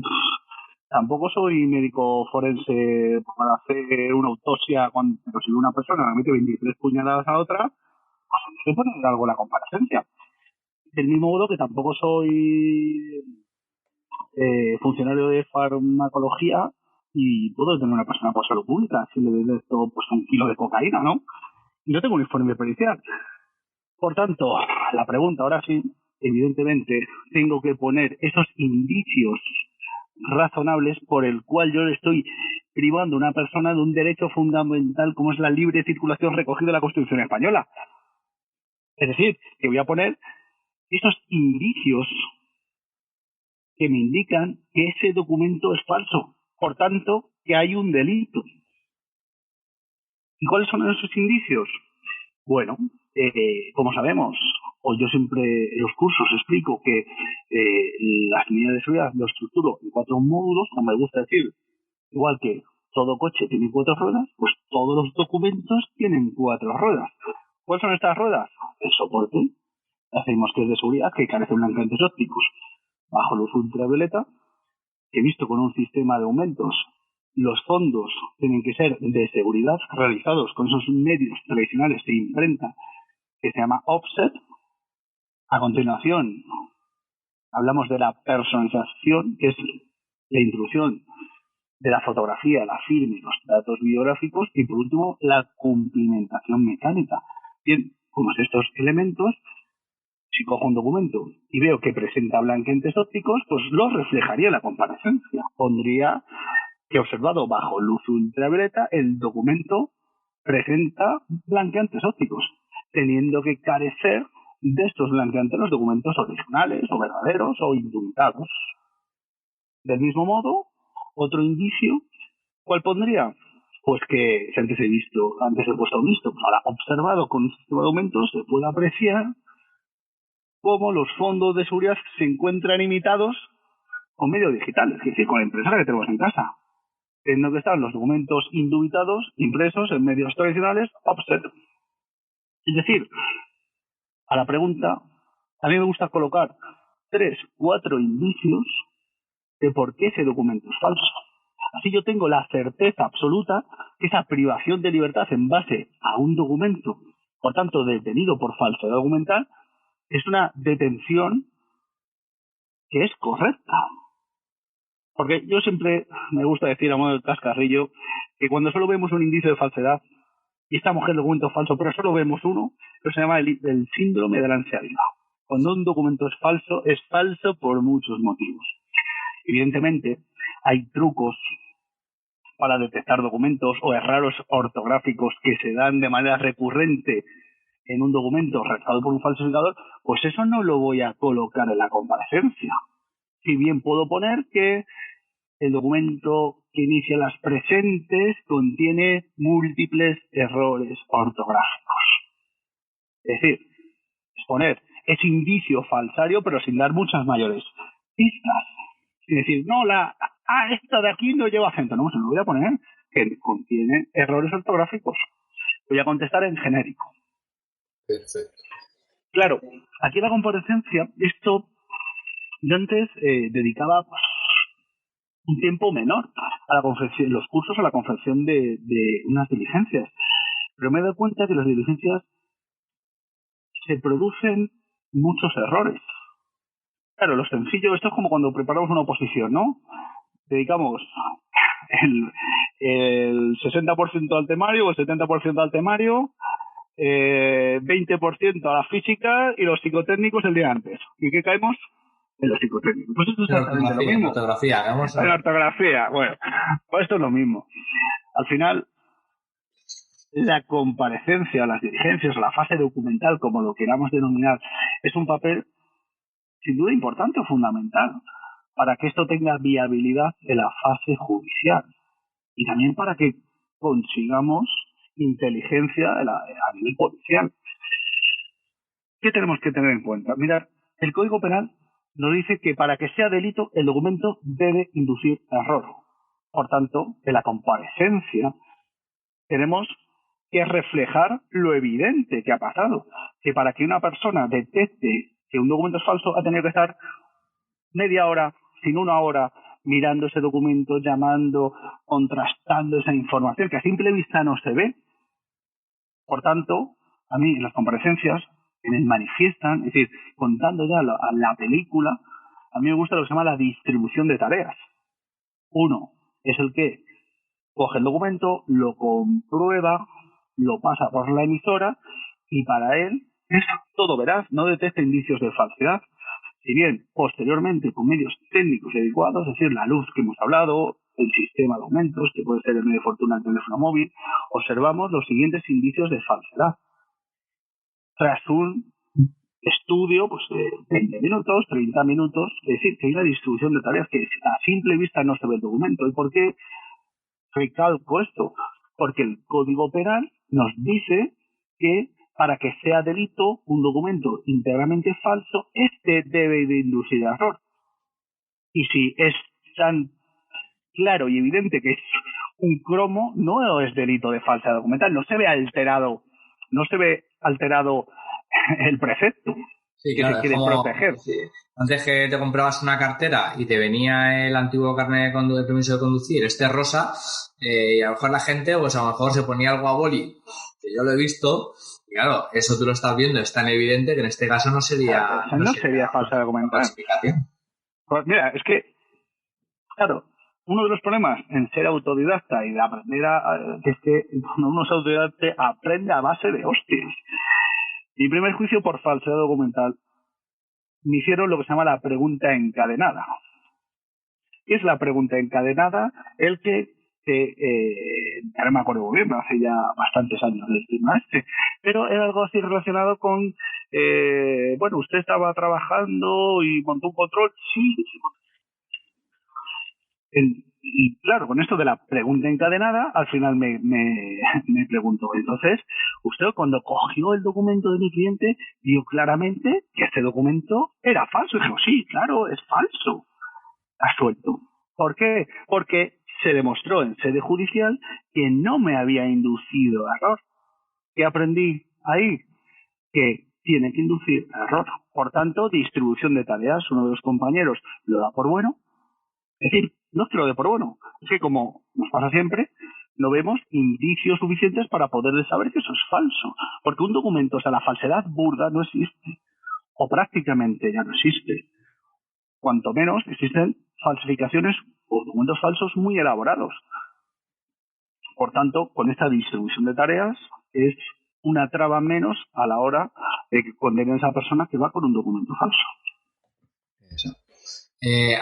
tampoco soy médico forense para hacer una autopsia, pero si una persona le mete 23 puñaladas a otra, pues hay que poner algo en la comparecencia. Del mismo modo que tampoco soy funcionario de farmacología y puedo tener una persona por salud pública si le doy esto pues 1 kilo de cocaína, ¿no? Y no tengo un informe pericial. Por tanto, la pregunta ahora sí, evidentemente, tengo que poner esos indicios razonables por el cual yo le estoy privando a una persona de un derecho fundamental como es la libre circulación recogido en la Constitución española. Es decir, que voy a poner esos indicios que me indican que ese documento es falso. Por tanto, que hay un delito. ¿Y cuáles son esos indicios? Bueno, como sabemos, o yo siempre en los cursos explico que las medidas de seguridad lo estructuro en 4 módulos, como me gusta decir, igual que todo coche tiene 4 ruedas, pues todos los documentos tienen 4 ruedas. ¿Cuáles son estas ruedas? El soporte. Hacemos que es de seguridad, que carece de blanqueantes ópticos bajo luz ultravioleta, que visto con un sistema de aumentos, los fondos tienen que ser de seguridad realizados con esos medios tradicionales de imprenta que se llama offset. A continuación, hablamos de la personalización, que es la introducción de la fotografía, la firma y los datos biográficos, y por último, la cumplimentación mecánica. Bien, como estos elementos, si cojo un documento y veo que presenta blanqueantes ópticos, pues los reflejaría en la comparecencia. Pondría que observado bajo luz ultravioleta, el documento presenta blanqueantes ópticos, teniendo que carecer de estos blanqueantes los documentos originales o verdaderos o indubitados. Del mismo modo, otro indicio, ¿cuál pondría? Pues que si antes he puesto un visto, pues ahora observado con un sistema de aumentos se puede apreciar cómo los fondos de seguridad se encuentran imitados con medio digital, es decir, con la impresora que tenemos en casa, teniendo que estar los documentos indubitados impresos en medios tradicionales offset. Es decir, a la pregunta, a mí me gusta colocar 3, 4 indicios de por qué ese documento es falso. Así yo tengo la certeza absoluta que esa privación de libertad en base a un documento, por tanto detenido por falsedad documental, es una detención que es correcta. Porque yo siempre me gusta decir a modo de cascarrillo que cuando solo vemos un indicio de falsedad y estamos en el documento falso, pero solo vemos uno, eso se llama el síndrome de la ansia viva. Cuando un documento es falso por muchos motivos. Evidentemente, hay trucos para detectar documentos o errores ortográficos que se dan de manera recurrente en un documento redactado por un falsificador, pues eso no lo voy a colocar en la comparecencia. Si bien puedo poner que el documento que inicia las presentes contiene múltiples errores ortográficos. Es decir, exponer ese indicio falsario, pero sin dar muchas mayores pistas. Es decir, no, esta de aquí no lleva acento. No, se lo voy a poner que contiene errores ortográficos. Voy a contestar en genérico. Perfecto. Claro, aquí la comparecencia, esto yo antes dedicaba un tiempo menor a la confección, los cursos a la confección de unas diligencias. Pero me he dado cuenta que las diligencias se producen muchos errores. Claro, lo sencillo, esto es como cuando preparamos una oposición, ¿no? Dedicamos el 60% al temario o el 70% al temario, 20% a la física y los psicotécnicos el día antes. ¿Y qué caemos? En los psicotécnicos. Pues esto es exactamente lo mismo. En ortografía, bueno, pues esto es lo mismo. Al final, la comparecencia, las diligencias, la fase documental, como lo queramos denominar, es un papel sin duda importante o fundamental para que esto tenga viabilidad en la fase judicial y también para que consigamos inteligencia a nivel policial. ¿Qué tenemos que tener en cuenta? Mirad, el Código Penal nos dice que para que sea delito el documento debe inducir error. Por tanto, en la comparecencia tenemos que reflejar lo evidente que ha pasado. Que para que una persona detecte que un documento es falso ha tenido que estar media hora, sin una hora, mirando ese documento, llamando, contrastando esa información que a simple vista no se ve. Por tanto, a mí en las comparecencias me manifiestan, es decir, contando ya la película, a mí me gusta lo que se llama la distribución de tareas. Uno es el que coge el documento, lo comprueba, lo pasa por la emisora y para él es todo veraz, no detecta indicios de falsedad. Si bien, posteriormente, con medios técnicos adecuados, es decir, la luz que hemos hablado, el sistema de aumentos, que puede ser el medio de fortuna del teléfono móvil, observamos los siguientes indicios de falsedad. Tras un estudio pues, de 20 minutos, 30 minutos, es decir, que hay una distribución de tareas que a simple vista no se ve el documento. ¿Y por qué recalco esto? Porque el Código Penal nos dice que para que sea delito un documento íntegramente falso, este debe de inducir error. Y si es tan claro y evidente que es un cromo, no es delito de falsedad documental, no se ve alterado el precepto sí, que claro, se quiere proteger. Sí. Antes que te comprabas una cartera y te venía el antiguo carnet de permiso de conducir, este rosa, y a lo mejor la gente, pues a lo mejor se ponía algo a boli, que yo lo he visto, y claro, eso tú lo estás viendo, es tan evidente que en este caso no sería... No sería falsa documental. Pues mira, es que, claro, uno de los problemas en ser autodidacta y de aprender es que cuando uno es autodidacta aprende a base de hostias. Mi primer juicio por falsedad documental me hicieron lo que se llama la pregunta encadenada. ¿Qué es la pregunta encadenada? El que, ya no me acuerdo muy bien, hace ya bastantes años del tema pero era algo así relacionado con, bueno, usted estaba trabajando y montó un control. Sí. Y claro, con esto de la pregunta encadenada, al final me preguntó, entonces, usted cuando cogió el documento de mi cliente, vio claramente que este documento era falso. Y dijo, sí, claro, es falso. Absuelto. ¿Por qué? Porque se demostró en sede judicial que no me había inducido a error. ¿Qué aprendí ahí? Que tiene que inducir a error. Por tanto, distribución de tareas. Uno de los compañeros lo da por bueno. Es decir, no es que lo dé por bueno, es que como nos pasa siempre, no vemos indicios suficientes para poder saber que eso es falso. Porque un documento, o sea, la falsedad burda no existe, o prácticamente ya no existe. Cuanto menos existen falsificaciones o documentos falsos muy elaborados. Por tanto, con esta distribución de tareas es una traba menos a la hora de que condenen a esa persona que va con un documento falso. Eso.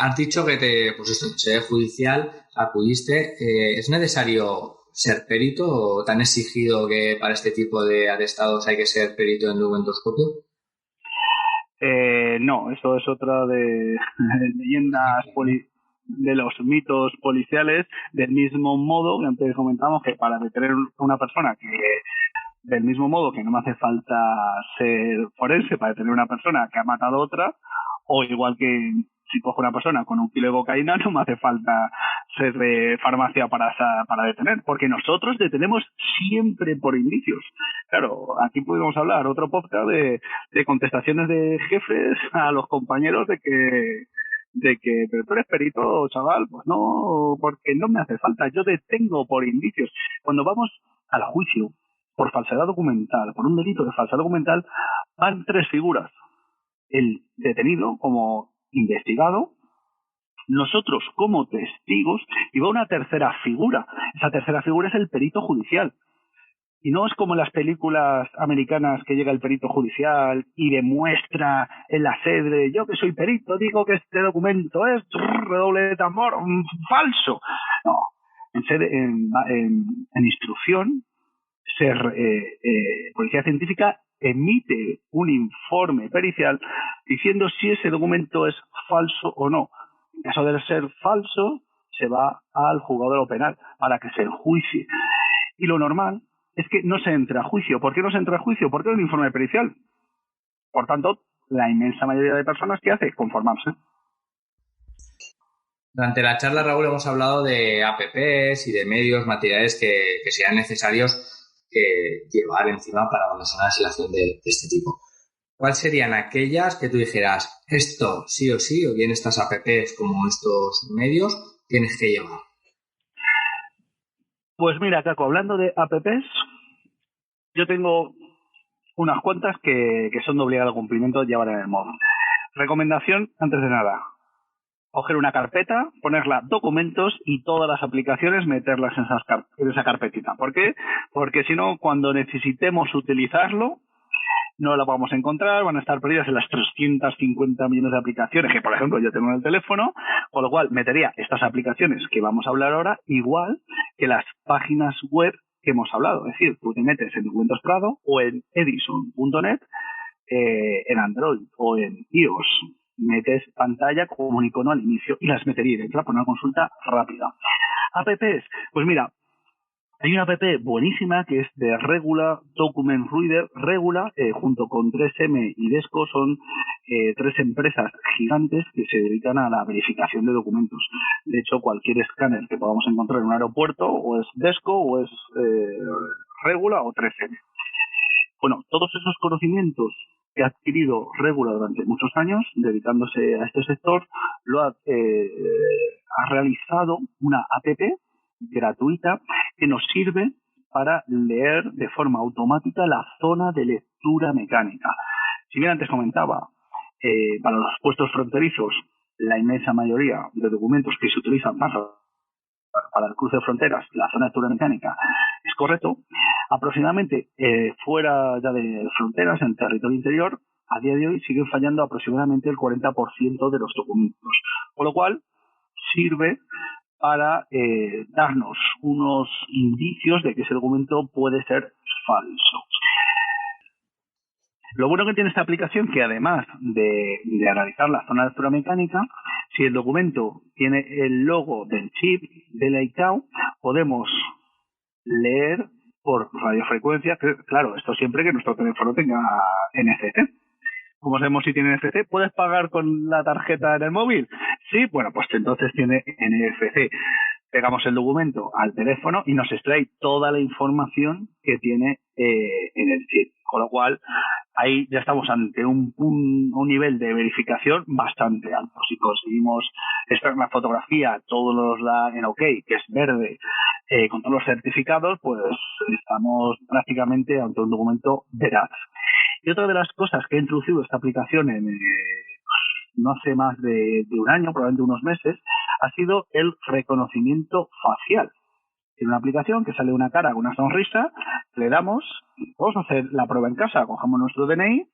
Has dicho que pues esto, en sede judicial acudiste. ¿Es necesario ser perito o te han exigido que para este tipo de atestados hay que ser perito en documentoscopio? No, eso es otra de leyendas de los mitos policiales, del mismo modo que antes comentamos que para detener a una persona del mismo modo que no me hace falta ser forense para detener a una persona que ha matado a otra, o igual que si cojo una persona con 1 kilo de cocaína no me hace falta ser de farmacia para detener, porque nosotros detenemos siempre por indicios. Claro, aquí podemos hablar otro podcast de contestaciones de jefes a los compañeros de que pero tú eres perito, chaval. Pues no, porque no me hace falta, yo detengo por indicios. Cuando vamos al juicio por falsedad documental, por un delito de falsedad documental, van 3 figuras: el detenido como investigado, nosotros como testigos, y va una tercera figura. Esa tercera figura es el perito judicial. Y no es como en las películas americanas que llega el perito judicial y demuestra en la sede: yo que soy perito digo que este documento es redoble de tambor, falso. No, en instrucción, Policía Científica emite un informe pericial diciendo si ese documento es falso o no. En caso de ser falso, se va al juzgado de lo penal para que se enjuicie. Y lo normal es que no se entre a juicio. ¿Por qué no se entra a juicio? Porque es un informe pericial. Por tanto, la inmensa mayoría de personas, ¿qué hace? Conformarse. Durante la charla, Raúl, hemos hablado de APPs y de medios, materiales que sean necesarios llevar encima para cuando sea una situación de este tipo. ¿Cuáles serían aquellas que tú dijeras, esto sí o sí, o bien estas APPs como estos medios, tienes que llevar? Pues mira, Caco, hablando de APPs, yo tengo unas cuantas que son de obligado cumplimiento llevar en el móvil. Recomendación, antes de nada: coger una carpeta, ponerla documentos y todas las aplicaciones meterlas en esa carpetita. ¿Por qué? Porque si no, cuando necesitemos utilizarlo, no la vamos a encontrar, van a estar perdidas en las 350 millones de aplicaciones que, por ejemplo, yo tengo en el teléfono, con lo cual metería estas aplicaciones que vamos a hablar ahora igual que las páginas web que hemos hablado. Es decir, tú te metes en Documentos Prado o en edison.net, en Android o en iOS, metes pantalla como un icono al inicio y las metería dentro para una consulta rápida. APPs, pues mira, hay una app buenísima que es de Regula Document Reader. Regula, junto con 3M y Desco, son 3 empresas gigantes que se dedican a la verificación de documentos. De hecho, cualquier escáner que podamos encontrar en un aeropuerto, o es Desco, o es Regula, o 3M. Bueno, todos esos conocimientos que ha adquirido Regula durante muchos años, dedicándose a este sector, ha realizado una app gratuita que nos sirve para leer de forma automática la zona de lectura mecánica. Si bien antes comentaba, para los puestos fronterizos, la inmensa mayoría de documentos que se utilizan para el cruce de fronteras, la zona de lectura mecánica, es correcto. Aproximadamente fuera ya de fronteras, en territorio interior, a día de hoy siguen fallando aproximadamente el 40% de los documentos, con lo cual sirve para darnos unos indicios de que ese documento puede ser falso. Lo bueno que tiene esta aplicación, que además de analizar la zona de lectura mecánica, si el documento tiene el logo del chip del ICAO, podemos leer por radiofrecuencia, claro, esto siempre que nuestro teléfono tenga NFC. ¿Cómo sabemos si tiene NFC? ¿Puedes pagar con la tarjeta en el móvil? Sí, bueno, pues entonces tiene NFC. Pegamos el documento al teléfono y nos extrae toda la información que tiene en el chip. Con lo cual, ahí ya estamos ante un nivel de verificación bastante alto. Si conseguimos extraer una fotografía, todos nos da en OK, que es verde, con todos los certificados, pues estamos prácticamente ante un documento veraz. Y otra de las cosas que ha introducido esta aplicación no hace más de un año, probablemente unos meses, ha sido el reconocimiento facial. Tiene una aplicación que sale una cara con una sonrisa, le damos, vamos a hacer la prueba en casa, cogemos nuestro DNI,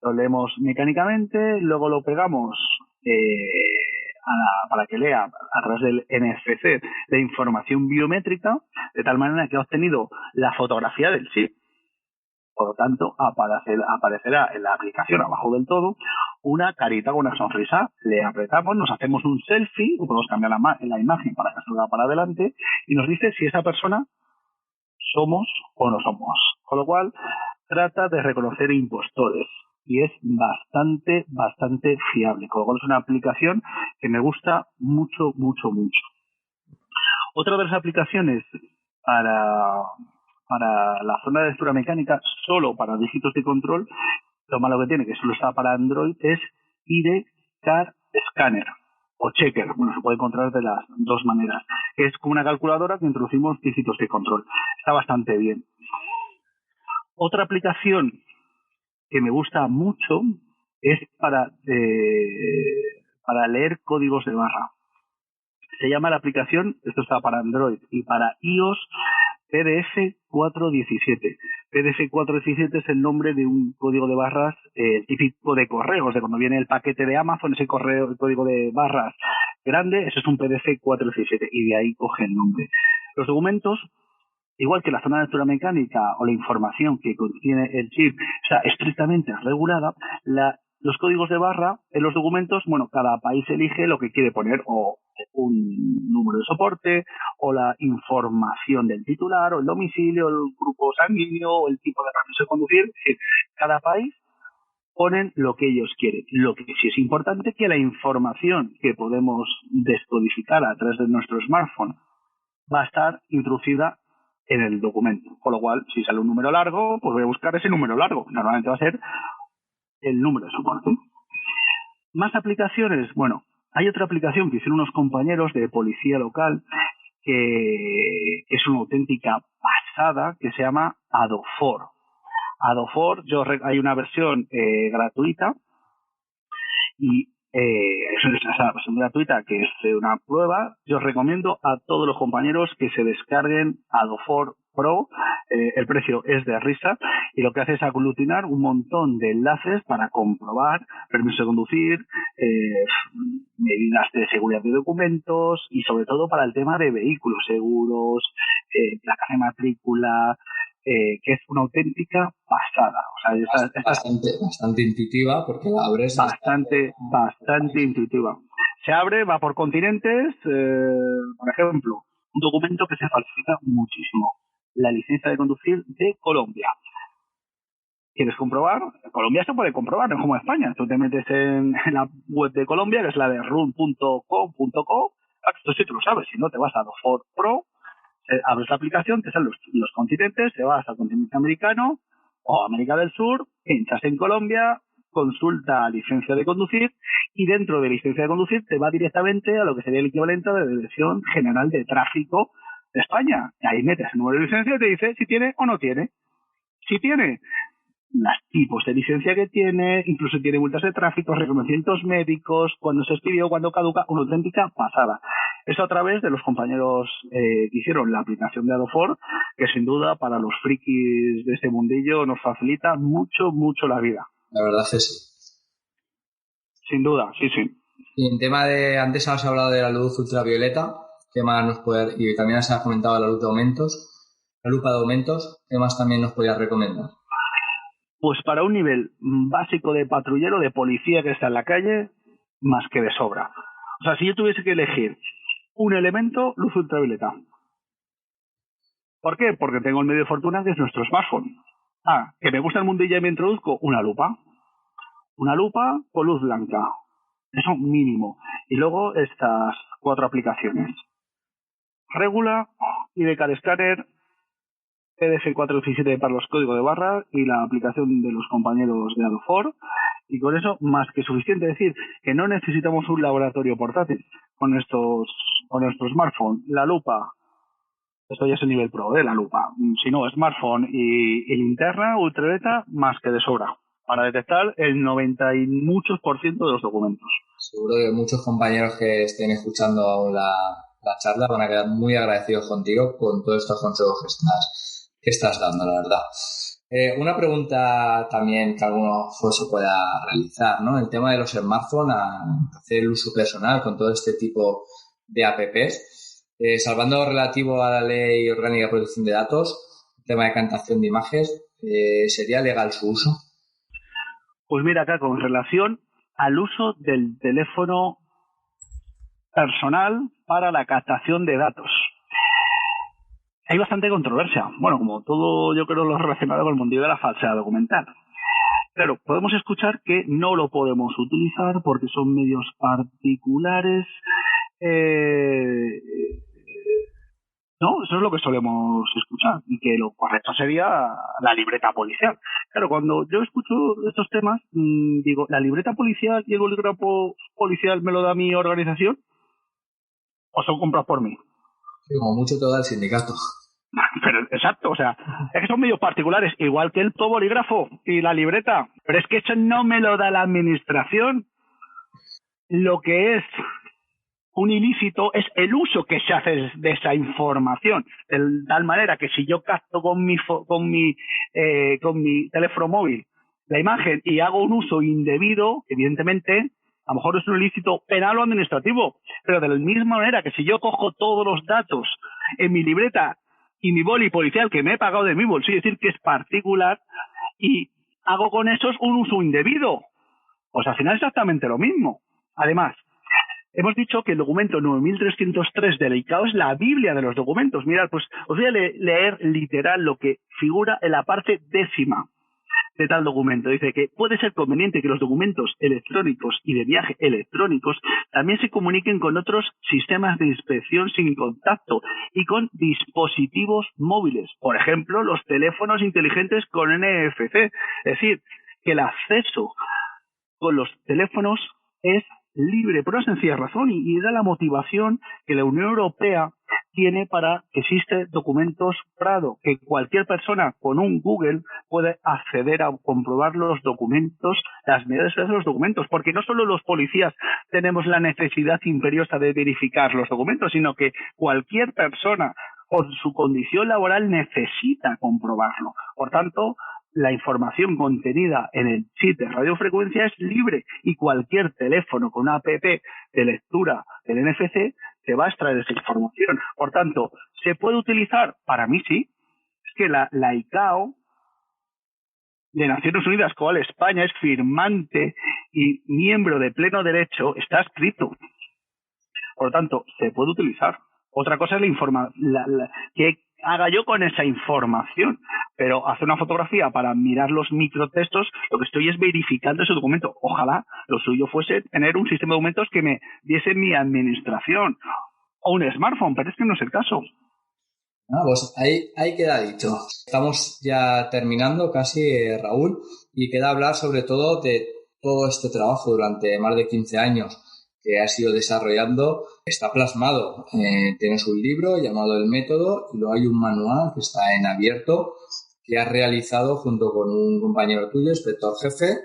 lo leemos mecánicamente, luego lo pegamos para que lea a través del NFC de información biométrica, de tal manera que ha obtenido la fotografía del chip. Por lo tanto, aparecerá en la aplicación abajo del todo una carita con una sonrisa. Le apretamos, nos hacemos un selfie, o podemos cambiar la imagen para que salga para adelante, y nos dice si esa persona somos o no somos. Con lo cual, trata de reconocer impostores y es bastante fiable. Con lo cual, es una aplicación que me gusta mucho. Otra de las aplicaciones para la zona de lectura mecánica, solo para dígitos de control, lo malo que tiene, que solo está para Android, es ID Card Scanner o Checker. Bueno, se puede encontrar de las dos maneras. Es como una calculadora que introducimos dígitos de control. Está bastante bien. Otra aplicación que me gusta mucho es para leer códigos de barra. Se llama la aplicación, esto está para Android y para iOS, PDF 417. PDF 417 es el nombre de un código de barras típico de correos, de cuando viene el paquete de Amazon, ese el código de barras grande, eso es un PDF 417 y de ahí coge el nombre. Los documentos, igual que la zona de lectura mecánica o la información que contiene el chip, está estrictamente regulada, los códigos de barra en los documentos, bueno, cada país elige lo que quiere poner, o un número de soporte, o la información del titular, o el domicilio, el grupo sanguíneo, o el tipo de permiso de conducir. Es decir, cada país ponen lo que ellos quieren. Lo que sí es importante es que la información que podemos descodificar a través de nuestro smartphone va a estar introducida en el documento. Con lo cual, si sale un número largo, pues voy a buscar ese número largo. Normalmente va a ser el número de soporte. Más aplicaciones. Bueno, hay otra aplicación que hicieron unos compañeros de policía local que es una auténtica pasada, que se llama Adofor. Adofor, hay una versión gratuita y es una versión gratuita que es una prueba. Yo os recomiendo a todos los compañeros que se descarguen Adofor Pro. El precio es de risa y lo que hace es aglutinar un montón de enlaces para comprobar permiso de conducir, medidas de seguridad de documentos y sobre todo para el tema de vehículos, seguros, placas de matrícula, que es una auténtica pasada. O sea, bastante intuitiva, porque la abres. Bastante intuitiva. Se abre, va por continentes. Por ejemplo, un documento que se falsifica muchísimo: la licencia de conducir de Colombia. ¿Quieres comprobar? En Colombia se puede comprobar, no es como España. Tú te metes en la web de Colombia, que es la de run.co.co. Esto sí tú lo sabes, si no te vas a Adofor Pro, abres la aplicación, te salen los continentes, te vas al continente americano o América del Sur, pinchas en Colombia, consulta licencia de conducir y dentro de licencia de conducir te va directamente a lo que sería el equivalente a la Dirección General de Tráfico de España. Y ahí metes el número de licencia y te dice si tiene o no tiene. Si tiene, los tipos de licencia que tiene, incluso tiene multas de tráfico, reconocimientos médicos, cuando se expidió, cuando caduca, una auténtica pasada. Eso a través de los compañeros que hicieron la aplicación de Adofor, que sin duda para los frikis de este mundillo nos facilita mucho la vida. La verdad es que sí. Sin duda, sí. Y en tema de, antes has hablado de la luz ultravioleta, ¿qué más nos puede, y también has comentado la lupa de aumentos, ¿qué más también nos podías recomendar? Pues para un nivel básico de patrullero, de policía que está en la calle, más que de sobra. O sea, si yo tuviese que elegir un elemento, luz ultravioleta. ¿Por qué? Porque tengo el medio de fortuna que es nuestro smartphone. Que me gusta el mundillo y me introduzco una lupa. Una lupa con luz blanca. Eso mínimo. Y luego estas 4 aplicaciones: Regula, ID Card Scanner, PDF 417 para los códigos de barra y la aplicación de los compañeros de Adofor. Y con eso, más que suficiente. Es decir, que no necesitamos un laboratorio portátil con nuestro smartphone. La lupa, esto ya es el nivel pro de la lupa. Si no, smartphone y linterna ultravioleta, más que de sobra. para detectar el 90 y muchos por ciento de los documentos. Seguro que muchos compañeros que estén escuchando la charla van a quedar muy agradecidos contigo con todos estos consejos que estás dando, la verdad. Una pregunta también que alguno se pueda realizar, ¿no? El tema de los smartphones, hacer el uso personal con todo este tipo de apps, salvando relativo a la Ley Orgánica de Protección de Datos, el tema de captación de imágenes, ¿sería legal su uso? Pues mira, acá con relación al uso del teléfono personal para la captación de datos. Hay bastante controversia. Bueno, como todo yo creo lo relacionado con el mundillo de la falsedad documental. Claro, podemos escuchar que no lo podemos utilizar porque son medios particulares. No, eso es lo que solemos escuchar y que lo correcto sería la libreta policial. Claro, cuando yo escucho estos temas, digo, ¿la libreta policial y el bolígrafo policial me lo da mi organización o son comprados por mí? Sí, como mucho todo el sindicato. Pero exacto, o sea, es que son medios particulares, igual que el bolígrafo y la libreta, pero es que eso no me lo da la administración. Lo que es un ilícito es el uso que se hace de esa información, de tal manera que si yo capto con mi teléfono móvil la imagen y hago un uso indebido, evidentemente, a lo mejor es un ilícito penal o administrativo, pero de la misma manera que si yo cojo todos los datos en mi libreta y mi boli policial que me he pagado de mi bolsillo, es decir, que es particular, y hago con esos un uso indebido, pues al final es exactamente lo mismo. Además, hemos dicho que el documento 9303 del ICAO es la Biblia de los documentos. Mirad, pues os voy a leer literal lo que figura en la parte 10ª de tal documento. Dice que puede ser conveniente que los documentos electrónicos y de viaje electrónicos también se comuniquen con otros sistemas de inspección sin contacto y con dispositivos móviles. Por ejemplo, los teléfonos inteligentes con NFC. Es decir, que el acceso con los teléfonos es libre por una sencilla razón y da la motivación que la Unión Europea tiene para que existe documentos Prado, que cualquier persona con un Google puede acceder a comprobar los documentos, las medidas de los documentos, porque no solo los policías tenemos la necesidad imperiosa de verificar los documentos, sino que cualquier persona por su condición laboral necesita comprobarlo. Por tanto, la información contenida en el chip de radiofrecuencia es libre y cualquier teléfono con una app de lectura del NFC te va a extraer esa información. Por tanto, ¿se puede utilizar? Para mí sí. Es que la ICAO de Naciones Unidas, cual España es firmante y miembro de pleno derecho, está escrito. Por lo tanto, se puede utilizar. Otra cosa es que haga yo con esa información, pero hacer una fotografía para mirar los microtextos, lo que estoy es verificando ese documento. Ojalá lo suyo fuese tener un sistema de documentos que me diese mi administración o un smartphone, pero es que no es el caso. Pues ahí queda dicho. Estamos ya terminando casi, Raúl, y queda hablar sobre todo de todo este trabajo durante más de 15 años que has ido desarrollando. Está plasmado. Tienes un libro llamado El Método y luego hay un manual que está en abierto que has realizado junto con un compañero tuyo, inspector jefe,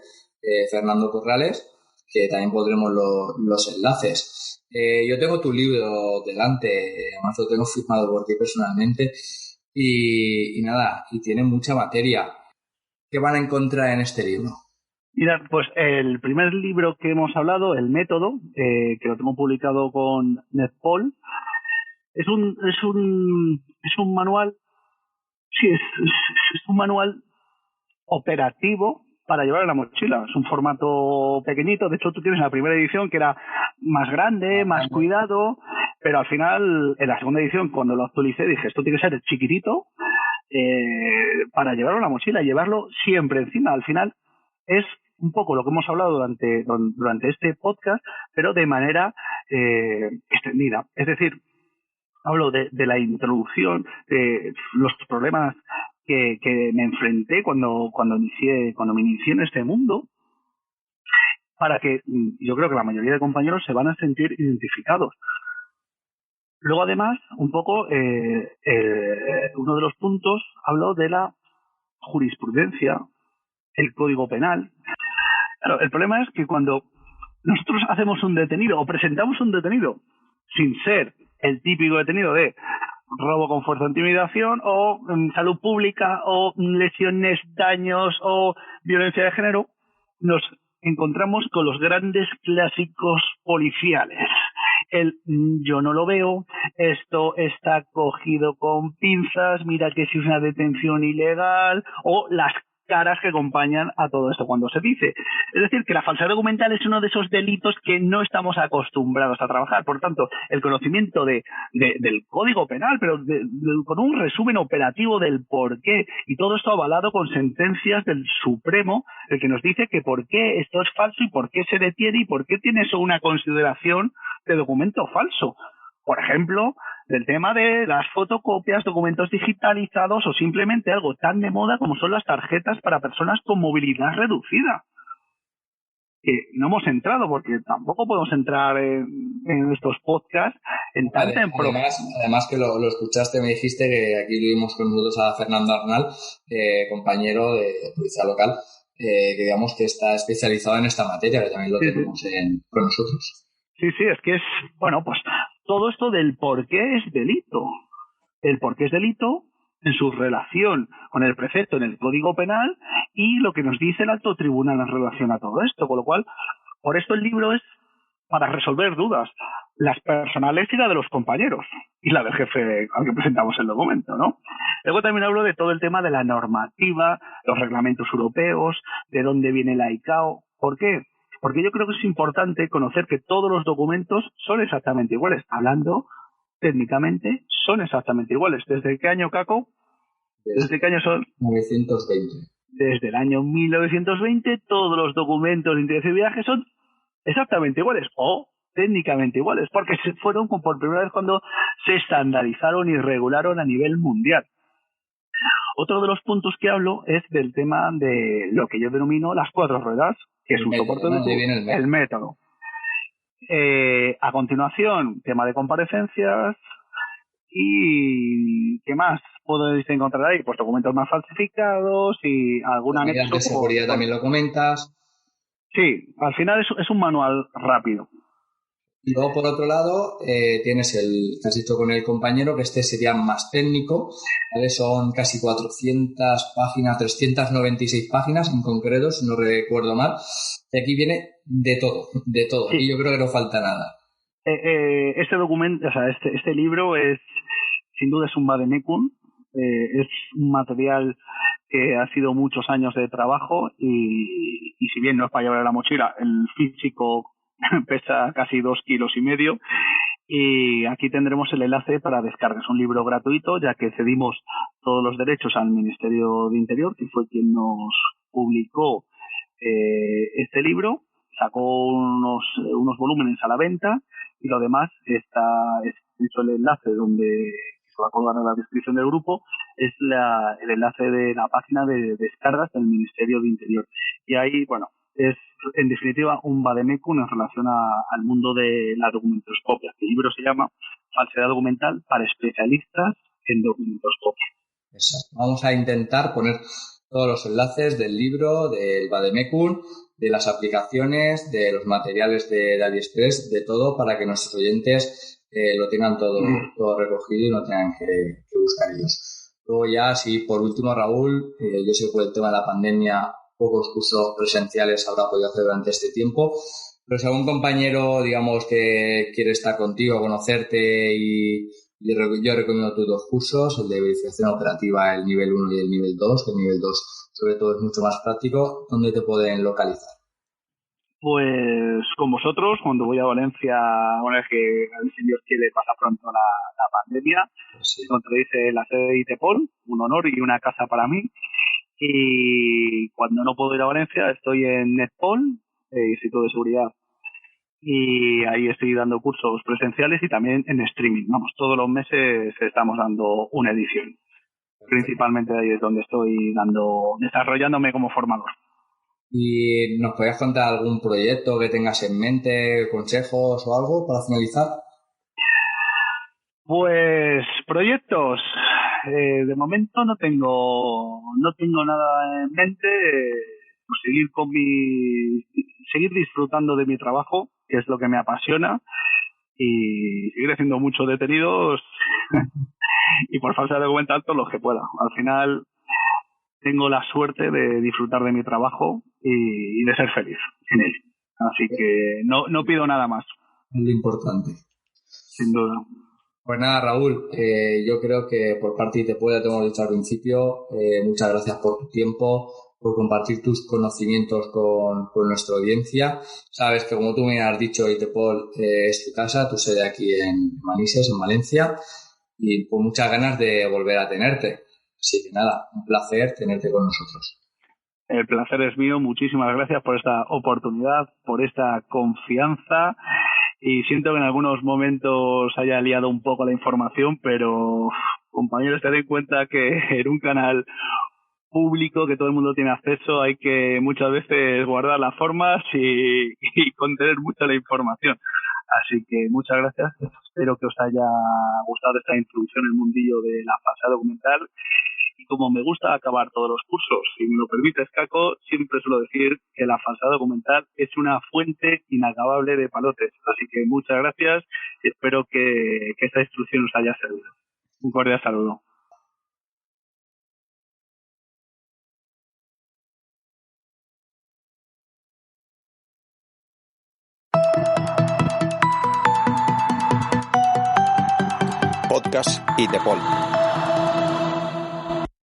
Fernando Corrales, que también pondremos los enlaces. Yo tengo tu libro delante, además lo tengo firmado por ti personalmente y nada, y tiene mucha materia. ¿Qué van a encontrar en este libro? Mira, pues el primer libro que hemos hablado, El Método, que lo tengo publicado con NetPol, es un manual, sí, es un manual operativo para llevar en la mochila. Es un formato pequeñito. De hecho, tú tienes la primera edición que era más grande, más cuidado, pero al final, en la segunda edición, cuando lo actualicé, dije, esto tiene que ser chiquitito para llevarlo en la mochila, llevarlo siempre encima. Al final es un poco lo que hemos hablado durante este podcast, pero de manera extendida. Es decir, hablo de la introducción, los problemas que me enfrenté cuando me inicié en este mundo, para que yo creo que la mayoría de compañeros se van a sentir identificados. Luego, además, un poco, uno de los puntos, hablo de la jurisprudencia el Código Penal. Claro, el problema es que cuando nosotros hacemos un detenido o presentamos un detenido sin ser el típico detenido de robo con fuerza o intimidación o salud pública o lesiones, daños o violencia de género, nos encontramos con los grandes clásicos policiales. Yo no lo veo, esto está cogido con pinzas, mira que si es una detención ilegal, o las caras que acompañan a todo esto cuando se dice. Es decir, que la falsedad documental es uno de esos delitos que no estamos acostumbrados a trabajar. Por tanto, el conocimiento del Código Penal, pero con un resumen operativo del por qué, y todo esto avalado con sentencias del Supremo, el que nos dice que por qué esto es falso y por qué se detiene y por qué tiene eso una consideración de documento falso. Por ejemplo, del tema de las fotocopias, documentos digitalizados o simplemente algo tan de moda como son las tarjetas para personas con movilidad reducida. Que no hemos entrado porque tampoco podemos entrar en estos podcasts en tanta además que lo escuchaste, me dijiste que aquí tuvimos con nosotros a Fernando Arnal, compañero de policía local, que digamos que está especializado en esta materia, que también lo tenemos con nosotros. Sí, es que es, bueno, pues todo esto del por qué es delito. El por qué es delito en su relación con el precepto en el Código Penal y lo que nos dice el alto tribunal en relación a todo esto. Con lo cual, por esto el libro es para resolver dudas, las personales y la de los compañeros, y la del jefe al que presentamos el documento, ¿no? Luego también hablo de todo el tema de la normativa, los reglamentos europeos, de dónde viene la ICAO. ¿Por qué? Porque yo creo que es importante conocer que todos los documentos son exactamente iguales. Hablando técnicamente, son exactamente iguales. ¿Desde qué año, Caco? ¿Desde qué año son? 1920. Desde el año 1920 todos los documentos de interés y viaje son exactamente iguales o técnicamente iguales, porque se fueron por primera vez cuando se estandarizaron y regularon a nivel mundial. Otro de los puntos que hablo es del tema de lo que yo denomino las 4 ruedas, que es un soporte de el método. A continuación, tema de comparecencias y ¿qué más podéis encontrar ahí? Pues documentos más falsificados y algún anexo. De seguridad también lo comentas. Sí, al final es un manual rápido. Y luego, por otro lado, tienes el que has dicho con el compañero, que este sería más técnico, ¿vale? Son casi 400 páginas, 396 páginas en concreto, si no recuerdo mal. Y aquí viene de todo. Sí. Y yo creo que no falta nada. Este documento, o sea, este libro es, sin duda, es un vademecum. Es un material que ha sido muchos años de trabajo y si bien no es para llevar a la mochila, el físico pesa casi 2,5 kilos. Y aquí tendremos el enlace para descarga. Es un libro gratuito, ya que cedimos todos los derechos al Ministerio de Interior, que fue quien nos publicó este libro. Sacó unos volúmenes a la venta y lo demás está escrito el enlace donde se va a colgar en la descripción del grupo, es el enlace de la página de descargas del Ministerio de Interior. Y ahí, bueno, es en definitiva un vademecum en relación al mundo de la documentoscopia. El libro se llama Falsedad documental para especialistas en documentoscopia. Exacto. Vamos a intentar poner todos los enlaces del libro, del vademecum, de las aplicaciones, de los materiales de AliExpress, de todo, para que nuestros oyentes lo tengan todo recogido y no tengan que buscar ellos. Luego ya, sí, por último, Raúl, yo sé que por el tema de la pandemia pocos cursos presenciales habrá podido hacer durante este tiempo, pero si algún compañero, digamos, que quiere estar contigo, conocerte, y yo recomiendo tus 2 cursos, el de verificación operativa, el nivel 1 y el nivel 2, que el nivel 2 sobre todo es mucho más práctico. ¿Dónde te pueden localizar? Pues con vosotros, cuando voy a Valencia, una vez que el señor quiere pasar pronto la pandemia, sí. Encontréis la sede de ITEPOL, un honor y una casa para mí. Y cuando no puedo ir a Valencia, estoy en NetPol, Instituto de Seguridad, y ahí estoy dando cursos presenciales y también en streaming. Vamos, todos los meses estamos dando una edición. Perfecto. Principalmente ahí es donde estoy desarrollándome como formador. ¿Y nos podrías contar algún proyecto que tengas en mente, consejos o algo para finalizar? Pues proyectos, de momento no tengo nada en mente. pues seguir disfrutando de mi trabajo, que es lo que me apasiona, y seguir haciendo muchos detenidos y por falta de documental todo lo que pueda. Al final tengo la suerte de disfrutar de mi trabajo y de ser feliz en él. Así que no pido nada más. Es lo importante. Sin duda. Pues nada, Raúl, yo creo que por parte de ITPOL, ya te hemos dicho al principio, muchas gracias por tu tiempo, por compartir tus conocimientos con nuestra audiencia. Sabes que, como tú me has dicho, ITPOL es tu casa, tu sede aquí en Manises, en Valencia, y con muchas ganas de volver a tenerte. Así que nada, un placer tenerte con nosotros. El placer es mío. Muchísimas gracias por esta oportunidad, por esta confianza. Y siento que en algunos momentos haya liado un poco la información, pero compañeros, tened en cuenta que en un canal público que todo el mundo tiene acceso hay que muchas veces guardar las formas y contener mucho la información. Así que muchas gracias. Espero que os haya gustado esta introducción en el mundillo de la falsedad documental. Y como me gusta acabar todos los cursos, si me lo permites, Caco, siempre suelo decir que la falsedad documental es una fuente inacabable de palotes. Así que muchas gracias y espero que esta instrucción os haya servido. Un cordial saludo. Podcast ITPOL.